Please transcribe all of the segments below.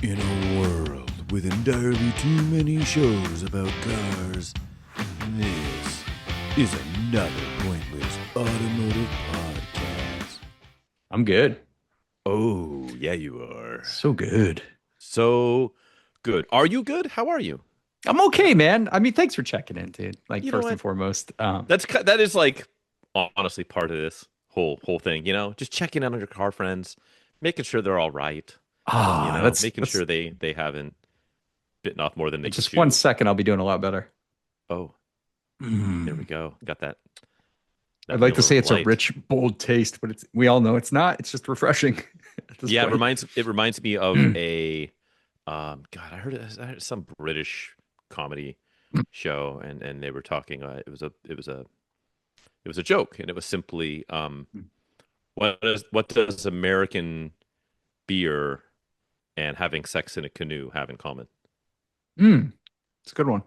In a world with entirely too many shows about cars, this is another pointless automotive podcast. I'm good. Oh, yeah, you are. So good. So good. Are you good? How are you? I'm okay, man. I mean, thanks for checking in, dude. Like You know first and what? foremost. That is like honestly part of this whole thing, just checking in on your car friends, making sure they're all right, That's making sure they haven't bitten off more than they can just one chew. second. I'll be doing a lot better. Oh, there we Mm. go. Got that I'd like to Miller say it's a Light. rich, bold taste, but we all know it's not. It's just refreshing at this Yeah, it point. reminds me of a God, I heard some British comedy show, and they were talking. It was a joke, and it was simply what does American beer and having sex in a canoe have in common? Mm. It's a good one.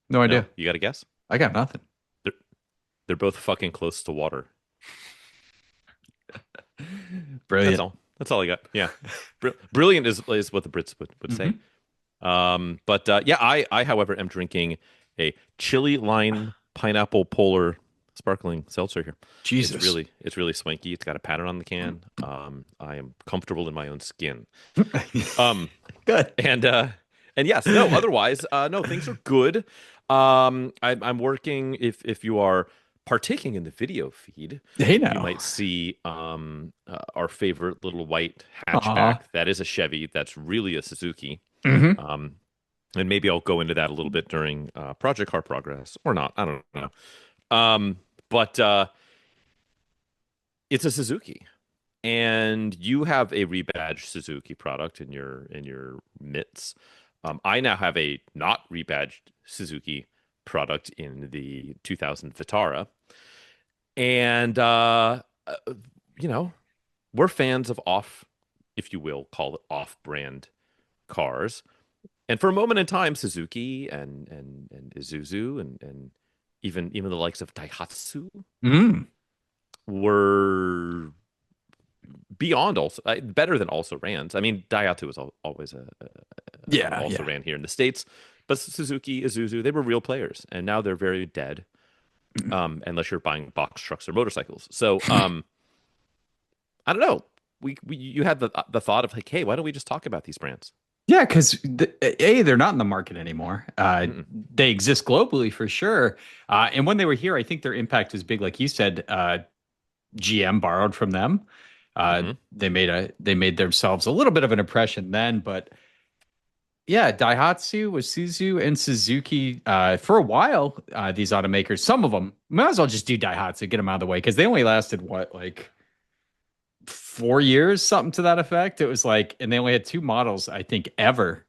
No No, idea. you got to guess. I got nothing. They're they're both fucking close to water. That's Brilliant. all. That's all I got. Yeah, brilliant is what the Brits would say. Hmm. But yeah, I however am drinking a chili lime pineapple polar sparkling seltzer here. Jesus. It's really swanky. It's got a pattern on the can. I am comfortable in my own skin. Um, Good. and yes, no. Otherwise, no, things are good. I'm working. If you are partaking in the video feed, Hey you now. might see our favorite little white hatchback. Aw. That is a Chevy. That's really a Suzuki. Hmm. Um, and maybe I'll go into that a little bit during Project Car Progress or not. I don't know. But it's a Suzuki, and you have a rebadged Suzuki product in your mitts. I now have a not rebadged Suzuki product in the 2000 Vitara, and you know we're fans of off, if you will, call it off-brand cars. And for a moment in time, Suzuki and Isuzu and even the likes of Daihatsu Mm. were beyond also better than also rans. I mean, Daihatsu was always an Yeah, also yeah. ran here in the States, but Suzuki, Isuzu, they were real players, and now they're very dead. Unless you're buying box trucks or motorcycles. So, I don't know. We you had the thought of like, hey, why don't we just talk about these brands? Yeah, because A, they're not in the market anymore. Mm-mm. They exist globally for sure. And when they were here, I think their impact was big. Like you said, GM borrowed from them. Mm-hmm. They made themselves a little bit of an impression then, but yeah, Daihatsu was Suzu and Suzuki for a while. These automakers, some of them, might as well just do Daihatsu, get them out of the way because they only lasted what, like 4 years, something to that effect. It was like, and they only had two models, I think, ever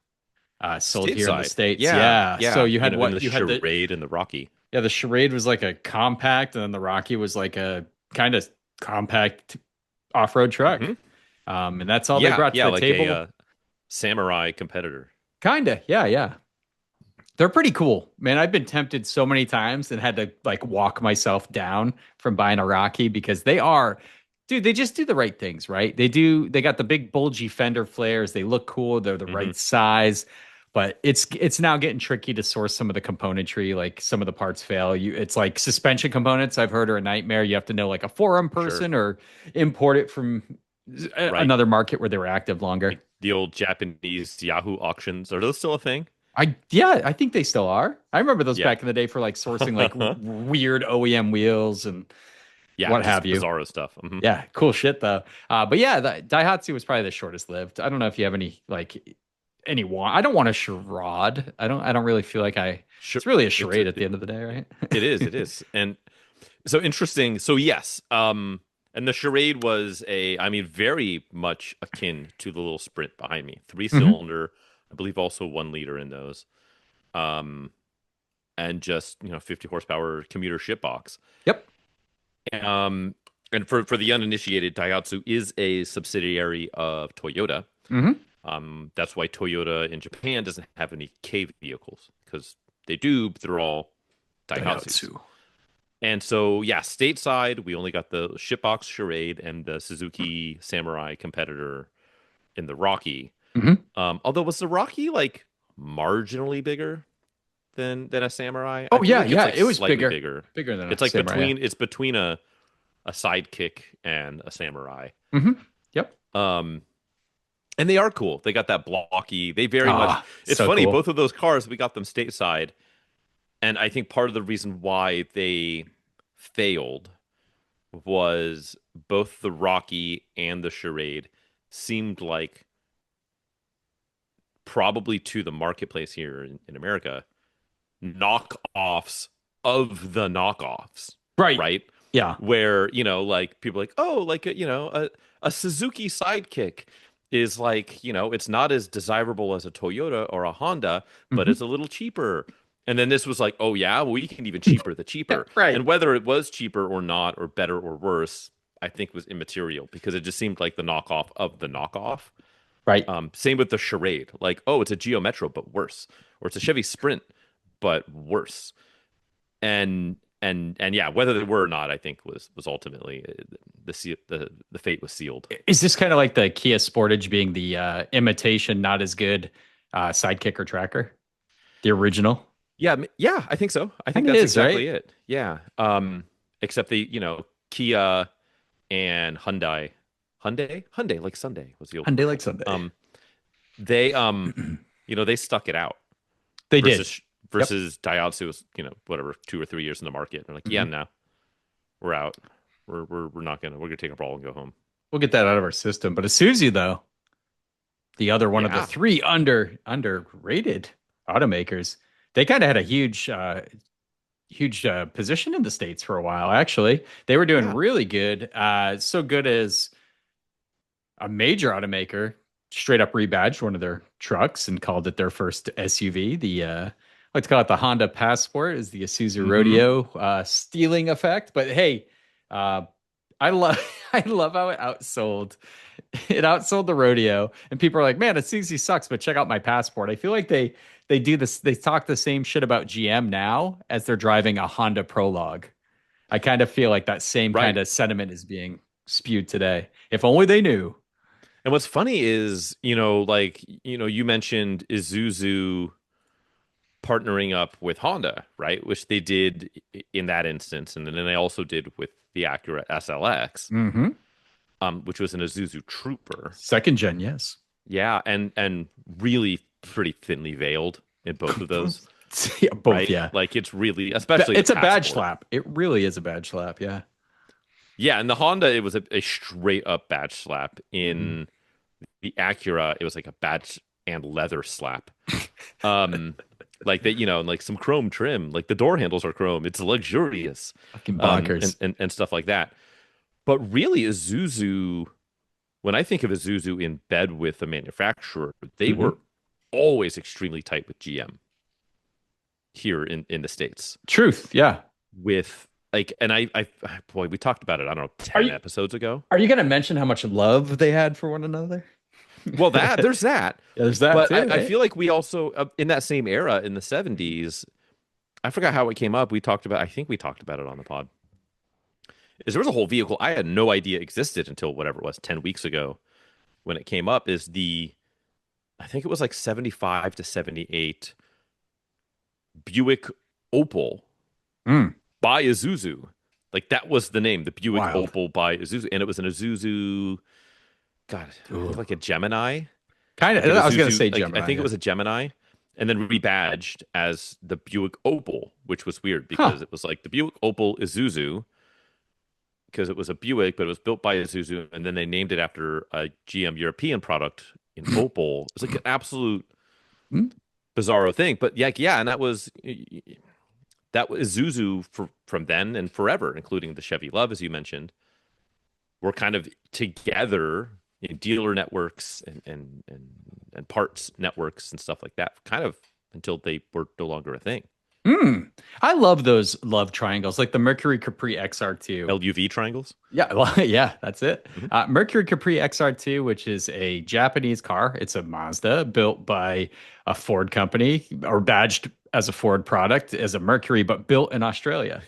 sold here in the Stateside. States. Yeah, Yeah. So yeah. you had In what? the You had Charade and the Rocky. the Charade was like a compact, and then the Rocky was like a kind of compact off-road truck. Hmm. And that's all they Yeah, brought to yeah, the like a table. samurai competitor. Kinda. Yeah, yeah. They're pretty cool. Man, I've been tempted so many times and had to like walk myself down from buying a Rocky because dude, they just do the right things, right? They got the big bulgy fender flares. They look cool. They're the Hmm. right size, but it's now getting tricky to source some of the componentry. Like some of the parts fail. It's like suspension components I've heard are a nightmare. You have to know like a forum Sure. person or import it from Right. another market where they were active longer. Like the old Japanese Yahoo auctions. Are those still a thing? Yeah, I think they still are. I remember those Yeah. back in the day for like sourcing like weird OEM wheels and Yeah, what have just you. bizarro stuff. Hmm. Yeah, cool shit though. But yeah, the Daihatsu was probably the shortest lived. I don't know if you have any want. I don't want a charade. I don't really feel like I. Sure. It's really a It's charade at the end of the day, right? it is. And so interesting. So yes, and the charade was I mean, very much akin to the little Sprint behind me. Three Hmm. cylinder, I believe also 1 liter in those. Um, and just, 50 horsepower commuter ship box. Yep. Um, and for the uninitiated, Daihatsu is a subsidiary of Toyota. Hmm. That's why Toyota in Japan doesn't have any K vehicles because they do, but they're all Daihatsus. Daihatsu. And so, yeah, stateside, we only got the shipbox Charade and the Suzuki Samurai competitor in the Rocky. Hmm. Although was the Rocky like marginally bigger than a Samurai? I Oh feel yeah, like it's yeah. like It was slightly bigger, bigger. bigger than a It's like samurai. Yeah. between a sidekick and a samurai. Hmm. Yep. Um, and they are cool. They got that blocky. They very much. Ah, It's so funny. cool. Both of those cars, we got them stateside, and I think part of the reason why they failed was both the Rocky and the Charade seemed like probably to the marketplace here in America knockoffs of the knockoffs, Right. right? Yeah. Where, like people are like, oh, like a Suzuki Sidekick is like, it's not as desirable as a Toyota or a Honda, but Hmm. it's a little cheaper. And then this was like, oh yeah, well, we can even cheaper the Yeah. cheaper. Right. And whether it was cheaper or not, or better or worse, I think was immaterial because it just seemed like the knockoff of the knockoff. Right. Same with the Charade. Like, oh, it's a Geo Metro, but worse. Or it's a Chevy Sprint, but worse. And yeah, whether they were or not, I think was ultimately the fate was sealed. Is this kind of like the Kia Sportage being the imitation, not as good Sidekick or Tracker, the original? Yeah, yeah, I think so. I think Kind of that's is, exactly right? it. Yeah. Except Kia and Hyundai like Sunday was the old Hyundai like commercial. Sunday. They they stuck it out They did. versus Yep. Daihatsu was, whatever, 2 or 3 years in the market. And they're like, yeah, Hmm. no, we're out. We're gonna take a brawl and go home. We'll get that out of our system. But Isuzu, though, the other one of the Yeah. three underrated automakers, they kind of had a huge position in the States for a while, actually. They were doing Yeah. really good. So good as a major automaker straight up rebadged one of their trucks and called it their first SUV. The I like to call it the Honda Passport is the Isuzu Hmm. Rodeo stealing effect. But hey, uh, I love I love how it outsold. It outsold the Rodeo, and people are like, "Man, Isuzu sucks," but check out my Passport. I feel like they do this. They talk the same shit about GM now as they're driving a Honda Prologue. I kind of feel like that same kind Right. of sentiment is being spewed today. If only they knew. And what's funny is, like, you mentioned Isuzu partnering up with Honda, right? Which they did in that instance, and then they also did with the Acura SLX, Hmm. which was an Isuzu Trooper. Second gen, yes. Yeah, and really pretty thinly veiled in both of those, Yeah, both, right? yeah. Like it's really, especially the It's a badge Passport. slap. It really is a badge slap, yeah. Yeah, and the Honda, it was a straight up badge slap. Hmm. In the Acura, it was like a badge and leather slap. Um, like that, and like some chrome trim, like the door handles are chrome. It's luxurious, Fucking and bonkers. stuff like that. But really, Isuzu, when I think of Isuzu in bed with the manufacturer, they Hmm. were always extremely tight with GM here in the States. Truth, yeah. With like, and boy, we talked about it, I don't know, Are 10 you episodes ago. are you gonna mention how much love they had for one another? Well, Yeah, there's that. there's that But too, I right? feel like we also, in that same era in the 70s, I forgot how it came up. I think we talked about it on the pod. Is there was a whole vehicle I had no idea existed until whatever it was, 10 weeks ago when it came up, I think it was like 75 to 78 Buick Opal Mm, by Isuzu. Like that was the name, the Buick wild. Opal by Isuzu. And it was an Isuzu, God, I think Ooh. like a Gemini. Kind of. Like an I was gonna Isuzu, say like I Gemini, think it yeah. was a Gemini, and then rebadged as the Buick Opal, which was weird Huh. because it was like the Buick Opal Isuzu because it was a Buick, but it was built by Isuzu, and then they named it after a GM European product in Opal. It's like an absolute Mm, bizarro thing, but yeah, and that was Isuzu from then and forever, including the Chevy Love, as you mentioned, were kind of together in dealer networks and parts networks and stuff like that, kind of until they were no longer a thing. mm. I love those love triangles, like the Mercury Capri XR2. LUV triangles. Yeah, well, yeah, that's it. Hmm. Mercury Capri XR2, which is a Japanese car. It's a Mazda built by a Ford company or badged as a Ford product as a Mercury, but built in Australia.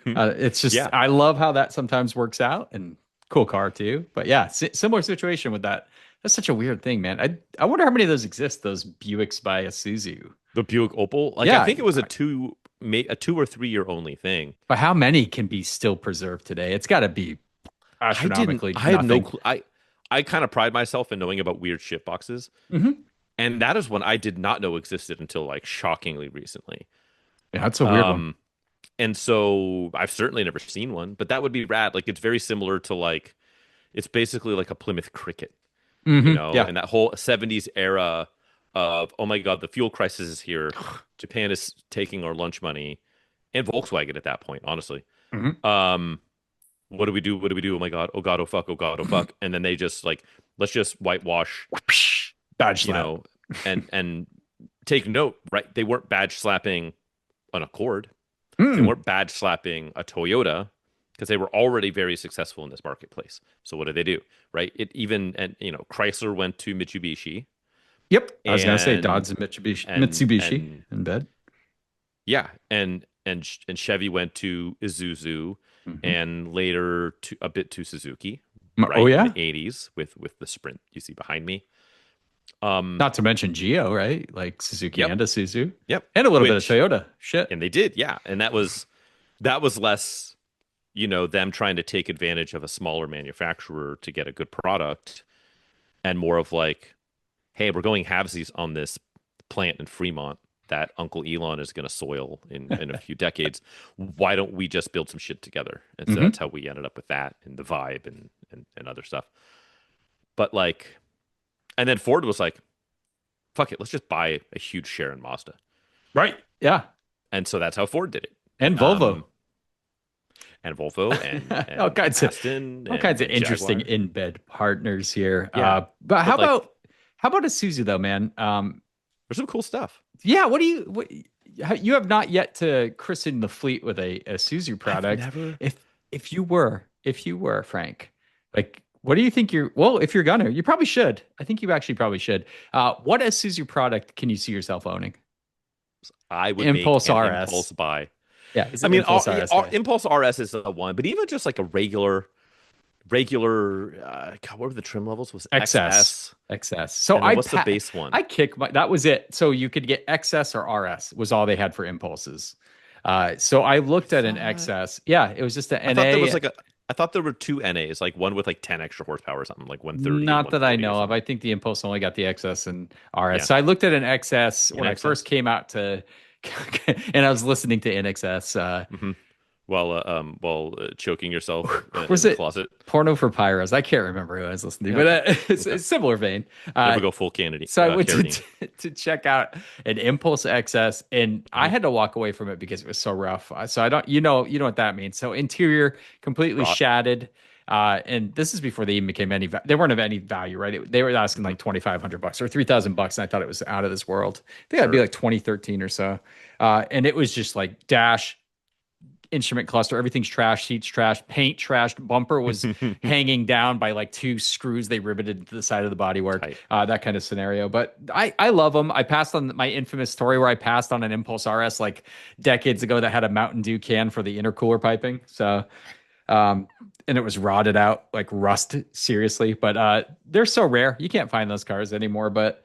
It's just, Yeah, I love how that sometimes works out. And Cool car too. But yeah, similar situation with that. That's such a weird thing, man. I wonder how many of those exist, those Buicks by Isuzu. The Buick Opal, like I Yeah, think it was a 2 or 3 year only thing. but how many can be still preserved today? It's got to be astronomically I had no nothing. clue. I kind of pride myself in knowing about weird shit boxes, Hmm. and that is one I did not know existed until like shockingly recently. Yeah, that's a weird one. Um, and so I've certainly never seen one, but that would be rad. Like it's very similar to like it's basically like a Plymouth Cricket, Yeah. and that whole 70s era of, oh my God, the fuel crisis is here. Japan is taking our lunch money, and Volkswagen at that point, honestly. Hmm. Um, what do we do? What do we do? Oh my God, oh God, oh fuck, oh God, oh fuck. And then they just like, let's just whitewash, Badge you slap. know, and take note, right? They weren't badge slapping an Accord. They Mm. weren't badge slapping a Toyota because they were already very successful in this marketplace. So what did they do? Right? It even and Chrysler went to Mitsubishi Yep. I was gonna say and Dodge and Mitsubishi, and Mitsubishi and in bed. yeah, and Chevy went to Isuzu Hmm. and later to a bit to Suzuki, Oh right? In yeah. the 80s with the Sprint you see behind me. Um Not to mention Geo, right? Like Suzuki yep, and Isuzu, yep. and a little bit of Which Toyota. Shit. and they did, yeah. And that was less them trying to take advantage of a smaller manufacturer to get a good product and more of like, hey, we're going halvesies on this plant in Fremont that Uncle Elon is going to soil in a few decades. Why don't we just build some shit together? And so Hmm. that's how we ended up with that and the vibe and other stuff. But like, and then Ford was like, fuck it, let's just buy a huge share in Mazda. Right. Yeah. And so that's how Ford did And it. Volvo. And Volvo and all and kinds of Aston all kinds of and interesting Jaguar. in bed partners here. Yeah. But But like how about Isuzu though, man? there's some cool stuff. Yeah. You have not yet to christen the fleet with a Isuzu I've product. never If you were Frank, like, what do you think you're? Well, if you're gonna, you probably should. I think you actually probably should. What Isuzu product can you see yourself owning? I would make Impulse an RS. impulse buy. Yeah, he's I an mean, Impulse RS guy. Impulse RS is the one, but even just like a regular, God, what were the trim levels? Was XS. XS, XS. So and then what's the base one? I kick my that was it. So you could get XS or RS was all they had for impulses. So I I looked at an thought XS. Yeah, it was just an I thought there was NA. like a I thought there were two NAs, like one with like 10 extra horsepower or something, like 130 and Not that I 140 or know of. something. I think the Impulse only got the XS and RS. Yeah, So I looked at an XS in when I first XS. came out to, and I was listening to NXS. Hmm. While choking yourself in Was the it closet. Porno for Pyros? I can't remember who I was listening to, Yeah, but okay, it's okay. a similar vein. Never go full Kennedy, So I went Carradine. to check out an Impulse XS, and I Hmm. had to walk away from it because it was so rough. So I don't, you know what that means. So interior completely Rot. shattered, and this is before they even became they weren't of any value, right? They were asking Hmm. like $2,500 or $3,000, and I thought it was out of this world. I think that'd be Sure. like 2013 or so, and it was just like dash instrument cluster, everything's trash, seats trash, paint trashed, bumper was hanging down by like two screws they riveted to the side of the bodywork, Tight. that kind of scenario. But I love them. I passed on my infamous story where I passed on an Impulse RS like decades ago that had a Mountain Dew can for the intercooler piping. So um and it was rotted out like rust seriously, but they're so rare you can't find those cars anymore. But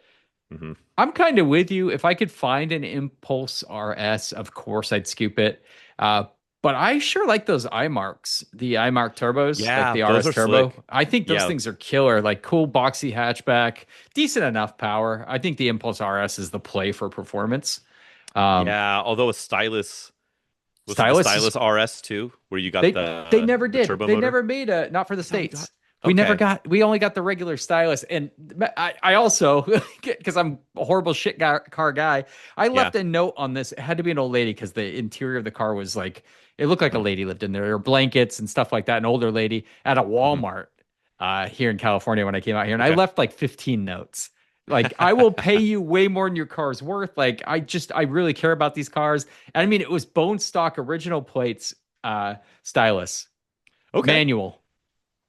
Hmm. I'm kind of with you. If I could find an Impulse RS, of course I'd scoop it. Uh, but I sure like those iMarks, the iMark turbos, like Yeah, the those RS are Turbo. slick. I think those Yeah, things are killer. Like cool boxy hatchback, decent enough power. I think the Impulse RS is the play for performance. Um, yeah. Although a stylus was it the Stylus is stylus RS too, where you got they never the did. turbo They motor? never made a not for the That's all we got. States. Okay. We only got the regular stylus. And I also, because I'm a horrible car guy, I Yeah. left a note on this. It had to be an old lady because the interior of the car was like, it looked like a Hmm. lady lived in there. There were blankets and stuff like that. An older lady at a Hmm. Walmart here in California when I came out here. And I Okay. left like 15 notes. Like, I will pay you way more than your car's worth. Like, I really care about these cars. And I mean, it was bone stock original plates, stylus. Okay. Manual.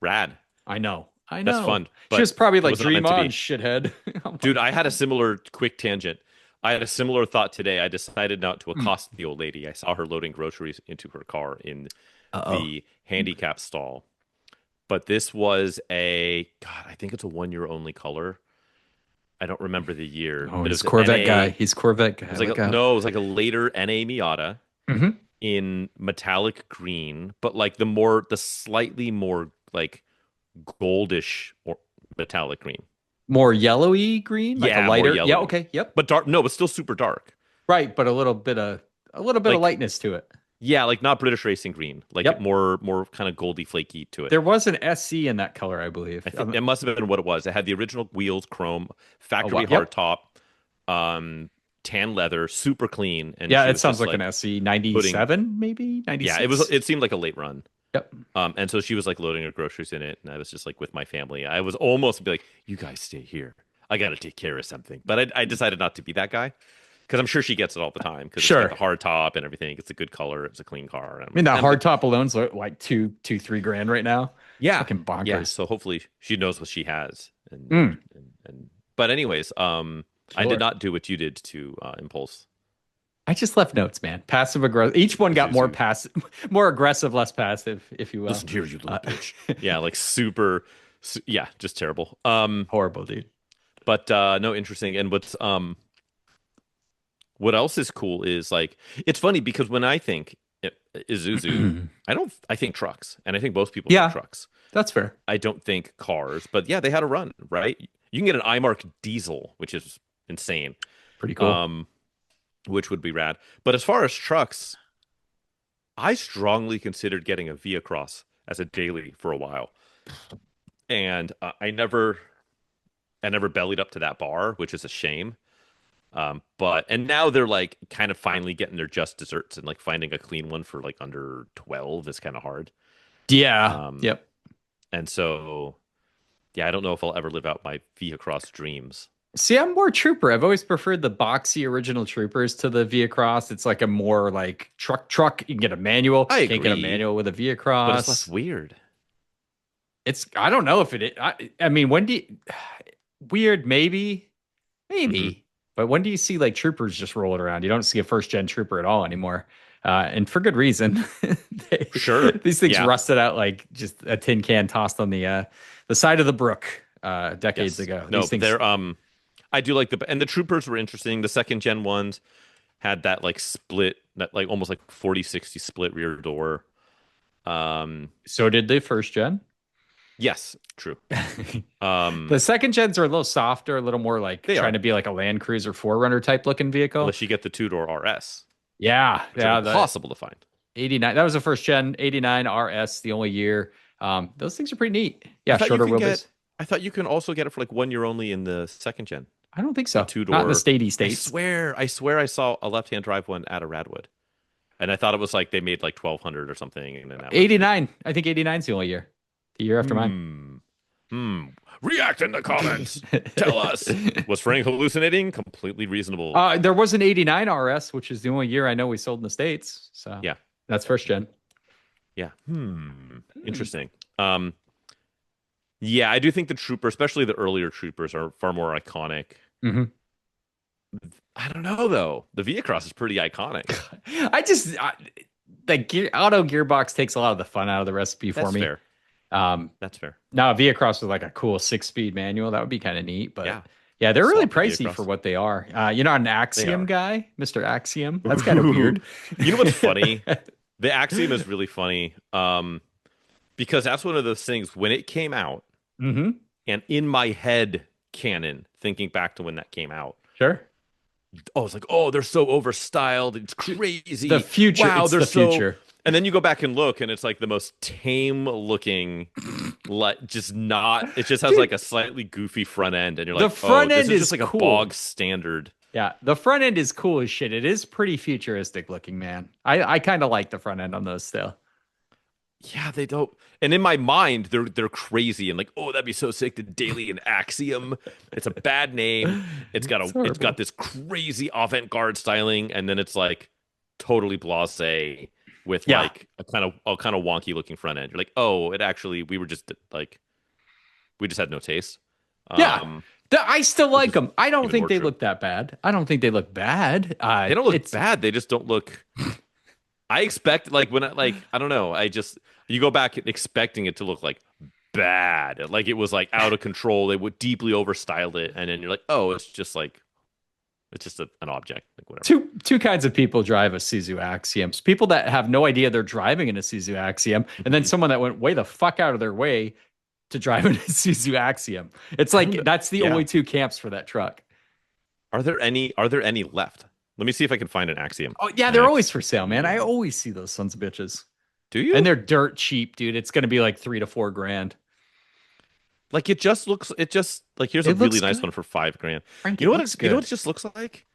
Rad. I know. I That's know. fun, She was but probably it like, was not dream meant to on, be. shithead. I'm Dude, like, I had a what? similar quick tangent. I had a similar thought today. I decided not to Mm. accost the old lady. I saw her loading groceries into her car in Uh-oh. the handicap stall. but this was a God, I think it's a 1 year only color. I don't remember the year, Oh, but it he's was an Corvette NA. guy. It He's Corvette guy. was like Look out. no, it was like a later NA Miata Hmm. in metallic green, but like the slightly more like goldish or metallic green. More yellowy green, like a Yeah, more lighter. Yeah, yellowy, okay. Yep. but dark. No, but still super dark. Right, but a little bit of Like lightness to it. yeah, like not British racing green, like Yep. more kind of goldy flaky to it. There was an SC in that color, I believe. I think it must have been what it was. It had the original wheels, chrome, Oh, factory wow. Yep. hardtop, um, tan leather, super clean, and Yeah, she it was sounds just like an like SC putting. 97, maybe Yeah, 96. it seemed like a late run. Yep. And so she was like loading her groceries in it, and I was just like with my family. I was almost be like, "You guys stay here. I got to take care of something." But I decided not to be that guy because I'm sure she gets it all the time because it's got Sure. the hard top and everything. It's a good color. It's a clean car. And I mean, that I'm like, hard top alone's like 3 grand right now. It's yeah, fucking yeah. bonkers. So hopefully she knows what she has. Mm, But anyways, I did sure. not do what you did to Impulse I just left notes, man. Passive aggressive. Each one got more Zuzu. passive, more aggressive, less passive, if you will. Listen here, you little Uh, bitch. Yeah, like super, yeah, just terrible. horrible, dude. But no, interesting. And what else is cool is like it's funny because when I think Isuzu, I think trucks, and I think most people think Yeah, trucks. that's fair. I don't think cars, but yeah, they had a run, right? You can get an iMark diesel, which is insane, Pretty cool. um, which would be rad. But as far as trucks, I strongly considered getting a Via Cross as a daily for a while, and I never bellied up to that bar, which is a shame. But and now they're like kind of finally getting their just desserts and like finding a clean one for like under 12 is kind of hard. Yeah. Um, Yep. and so yeah, I don't know if I'll ever live out my Via Cross dreams. See, I'm more trooper. I've always preferred the boxy original troopers to the Via Cross. It's like a more like truck. You can get a manual. I Can't get a agree, manual with a Via but it's less Cross. weird. I don't know if I mean, when do you, weird, maybe, Hmm. maybe. But when do you see like troopers just rolling around? You don't see a first gen trooper at all anymore. And for good reason. Sure. These things Yeah. rusted out like just a tin can tossed on the side of the brook decades Yes. ago. No, These but things. they're I do like and the troopers were interesting. The second gen ones had that like split, that like almost like 40/60 split rear door. Um, So did the first gen. yes, true. Um, The second gens are a little softer, a little more like they trying are, to be like a Land Cruiser 4Runner type looking vehicle. unless you get the two-door RS, Yeah, which are yeah. The impossible to find. 89, that was the first gen 89 RS, the only year. Those things are pretty neat. I Yeah, thought you shorter can get wheelbase. I thought you can also get it for like 1 year only in the second gen. I don't think A so. Not in the two-door. statey states. I swear I saw a left-hand drive one at a Radwood. And I thought it was like they made like 1,200 or something, and then that was it. 89. I think 89 is the only year. The year after mine. Hmm. Hmm. React in the comments. Tell us. Was Frank hallucinating? Completely reasonable. There was an 89 RS, which is the only year I know we sold in the States. So Yeah. that's first gen. Yeah. Hmm. Interesting. Um, yeah, I do think the trooper, especially the earlier troopers, are far more iconic. Hmm. I don't know though. The Via Cross is pretty iconic. The auto gearbox takes a lot of the fun out of the recipe for That's me. fair. Um, That's fair. Now a Via Cross with like a cool 6-speed manual, that would be kind of neat. But Yeah. yeah, they're really Swap the Via pricey for Cross. what they are. You're not an They Axiom are. guy, Mr. Axiom. That's kind of weird. You know what's funny? The Axiom is really funny. Because that's one of those things when it came out, Hmm. and in my head canon, thinking back to when that came out, Sure. oh, it's like, oh, they're so overstyled. It's crazy. The future. Wow, It's they're the so. future. And then you go back and look, and it's like the most tame looking, like just not. It just has Dude, like a slightly goofy front end, and you're the like, oh, front this end is is just like a cool. bog standard. Yeah, the front end is cool as shit. It is pretty futuristic looking, man. I kind of like the front end on those still. Yeah, they don't. And in my mind, they're crazy and like, oh, that'd be so sick. The Daily and Axiom. It's a bad name. It's It's got horrible. this crazy avant-garde styling, and then it's like totally blasé with Yeah, like a kind of wonky looking front end. You're like, oh, it actually we were just like we just had no taste. yeah. Um, I still which like is them. I don't even think more they true. look that bad. I don't think they look bad. They don't look It's bad. They just don't look. I expect like when I don't know. I just you go back expecting it to look like bad. Like it was like out of control. They would deeply overstyled it, and then you're like, oh, it's just like it's just an object, like whatever. Two kinds of people drive a Suzu Axiom. People that have no idea they're driving in a Suzu Axiom, and then Mhm. someone that went way the fuck out of their way to drive in a Suzu Axiom. It's I don't know. like that's the Yeah. only two camps for that truck. Are there any left? Let me see if I can find an Axiom. Oh yeah, they're always for sale, man. I Axiom. always see those sons of bitches. Do And you? they're dirt cheap, dude. It's gonna be like 3 to 4 grand. Like it just like here's a It really looks nice good. one for 5 grand. Frank, You know it what looks you know what good. it just looks like?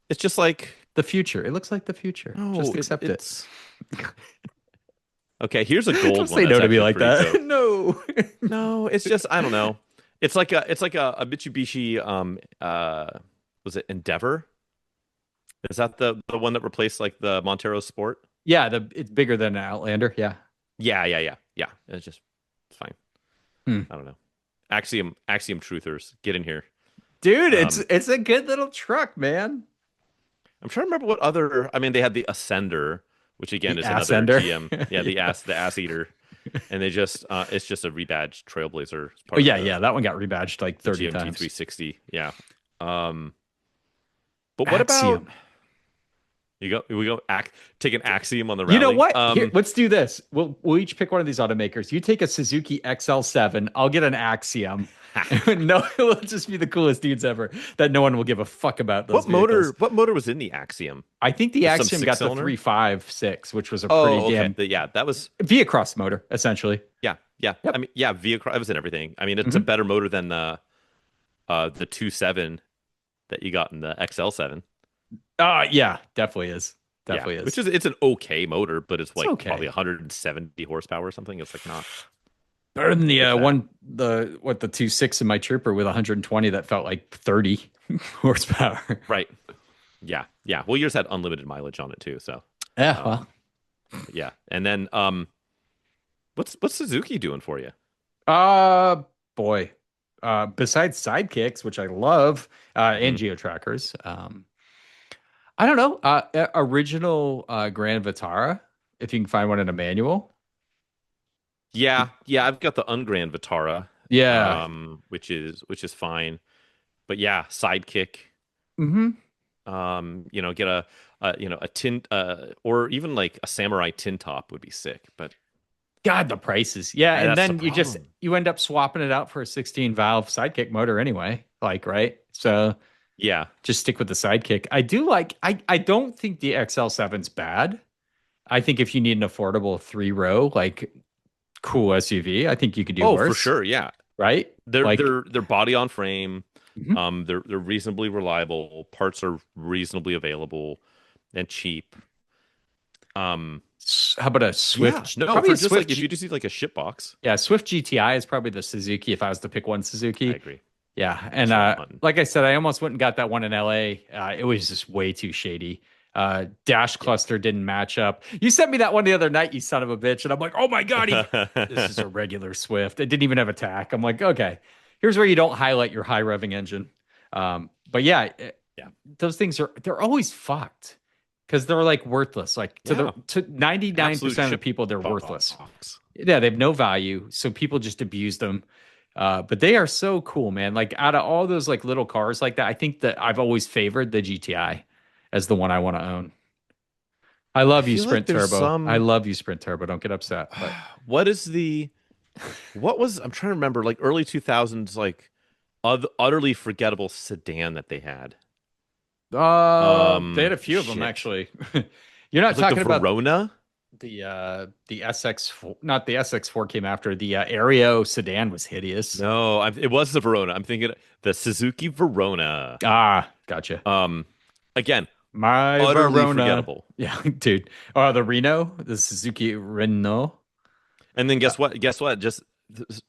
It's just like The future. It looks like the future. no, Just accept it. it's okay. Here's a gold Don't one say that's no to me actually like pretty that. dope. No. No, it's just I don't know. It's like a Mitsubishi was it Endeavor? Is that the one that replaced like the Montero Sport? Yeah, it's bigger than an Outlander. Yeah. Yeah, yeah, yeah. Yeah. It's fine. Hmm. I don't know. Axiom truthers, get in here. Dude, Um it's a good little truck, man. I'm trying to remember what other I mean they had the Ascender, which again The is ass another ender. GM. Yeah, Yeah. the ass eater. And they just it's just a rebadged Trailblazer as Oh part of yeah, yeah. That one got rebadged like the 30 GMT times. 360. Yeah. Um but what about Axiom. we go take an Axiom on the You know rally? what? Here, let's do this. We'll each pick one of these automakers. You take a Suzuki XL7. I'll get an Axiom. No, it'll just be the coolest dudes ever that no one will give a fuck about those vehicles. What motor was in the Axiom? I think the Just some Axiom six got the cylinder? 356, which was a pretty Oh, okay. damn Yeah, that was via cross motor, essentially. yeah, yeah. I Yep. mean, yeah, vehicle. I was in everything. I mean, it's a Hmm. better motor than the 2.7 that you got in the XL7. Yeah, definitely is. Yeah, Definitely which is. is it's an okay motor, but it's It's like probably okay. 170 horsepower or something. It's like not Better than the if that. the 2.6 in my Trooper with 120 that felt like 30 horsepower. Right. Yeah, yeah. Well, yours had unlimited mileage on it too, so Yeah, um, well, yeah. And then what's Suzuki doing for you? boy. Besides sidekicks, which I love, and Mhm. geo trackers, I don't know. Original Grand Vitara, if you can find one in a manual. Yeah, yeah. I've got the Ungrand Vitara, Yeah. which is fine. But yeah, Sidekick. Hmm. Get a tin or even like a Samurai tin top would be sick. But God, the prices. Yeah, and that's the then problem. you end up swapping it out for a 16 valve sidekick motor anyway. Like, right? So Yeah. just stick with the sidekick. I don't think the XL7's bad. I think if you need an affordable 3 row, like cool SUV, I think you could do Oh, for worse, sure. Yeah. right? They're Like, they're they're body on frame. mhm. They're reasonably reliable. Parts are reasonably available and cheap. Um, How about a yeah. Swift? No, Probably for a just like Swift. if you just need like a ship box, Yeah, Swift GTI is probably the Suzuki if I was to pick one I Suzuki. agree. Yeah, and Especially while I'm hunting. like I said, I almost went and got that one in LA. It was just way too shady. Dash cluster didn't match up. You sent me that one the other night, you son of a bitch, and I'm like, oh my god, this is a regular Swift. It didn't even have a tack. I'm like, okay, here's where you don't highlight your high revving engine. But yeah, Yeah. those things they're always fucked because they're like worthless. Like Yeah. to Absolute 99% of the ship people, they're worthless. box. Yeah, they have no value, so people just abuse them. But they are so cool, man. Like out of all those like little cars like that, I think that I've always favored the GTI as the one I want to own. I I love you, feel like Sprint there's Turbo. I some love you, Sprint Turbo. Don't get upset. But what is the what was I'm trying to remember like early 2000s like utterly forgettable sedan that they had. they had a few of them Shit. actually. You're not It was like the talking about Verona. the SX4, not the SX4 came after. The Aereo sedan was hideous. No, it was the Verona. I'm thinking the Suzuki Verona. Ah, gotcha. Um, again, My utterly Verona. forgettable. Yeah, dude. The Reno, the Suzuki Reno. And then Uh, guess what? Guess what? Just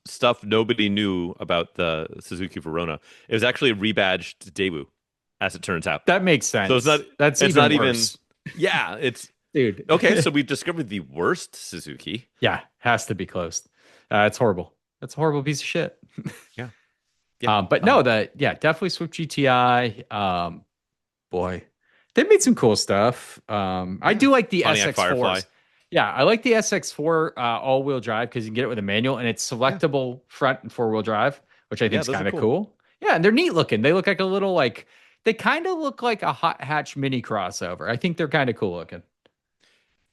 stuff nobody knew about the Suzuki Verona. It was actually a rebadged debut, as it turns out. That makes So it's not. sense. That's It's even not even. worse, Yeah, it's dude. okay. So we've discovered the worst Suzuki. Yeah, has to be closed. It's horrible. That's a horrible piece of shit. Yeah, yeah. But no, definitely Swift GTI. Boy, they made some cool stuff. I Yeah. do like the Pontiac Firefly. SX4s. Yeah, I like the SX4 all-wheel drive because you can get it with a manual and it's Yeah. selectable front and four-wheel drive, which I think Yeah, is those are kind of cool. cool. Yeah, and they're neat looking. They look like a little like they kind of look like a hot hatch mini crossover. I think they're kind of cool looking.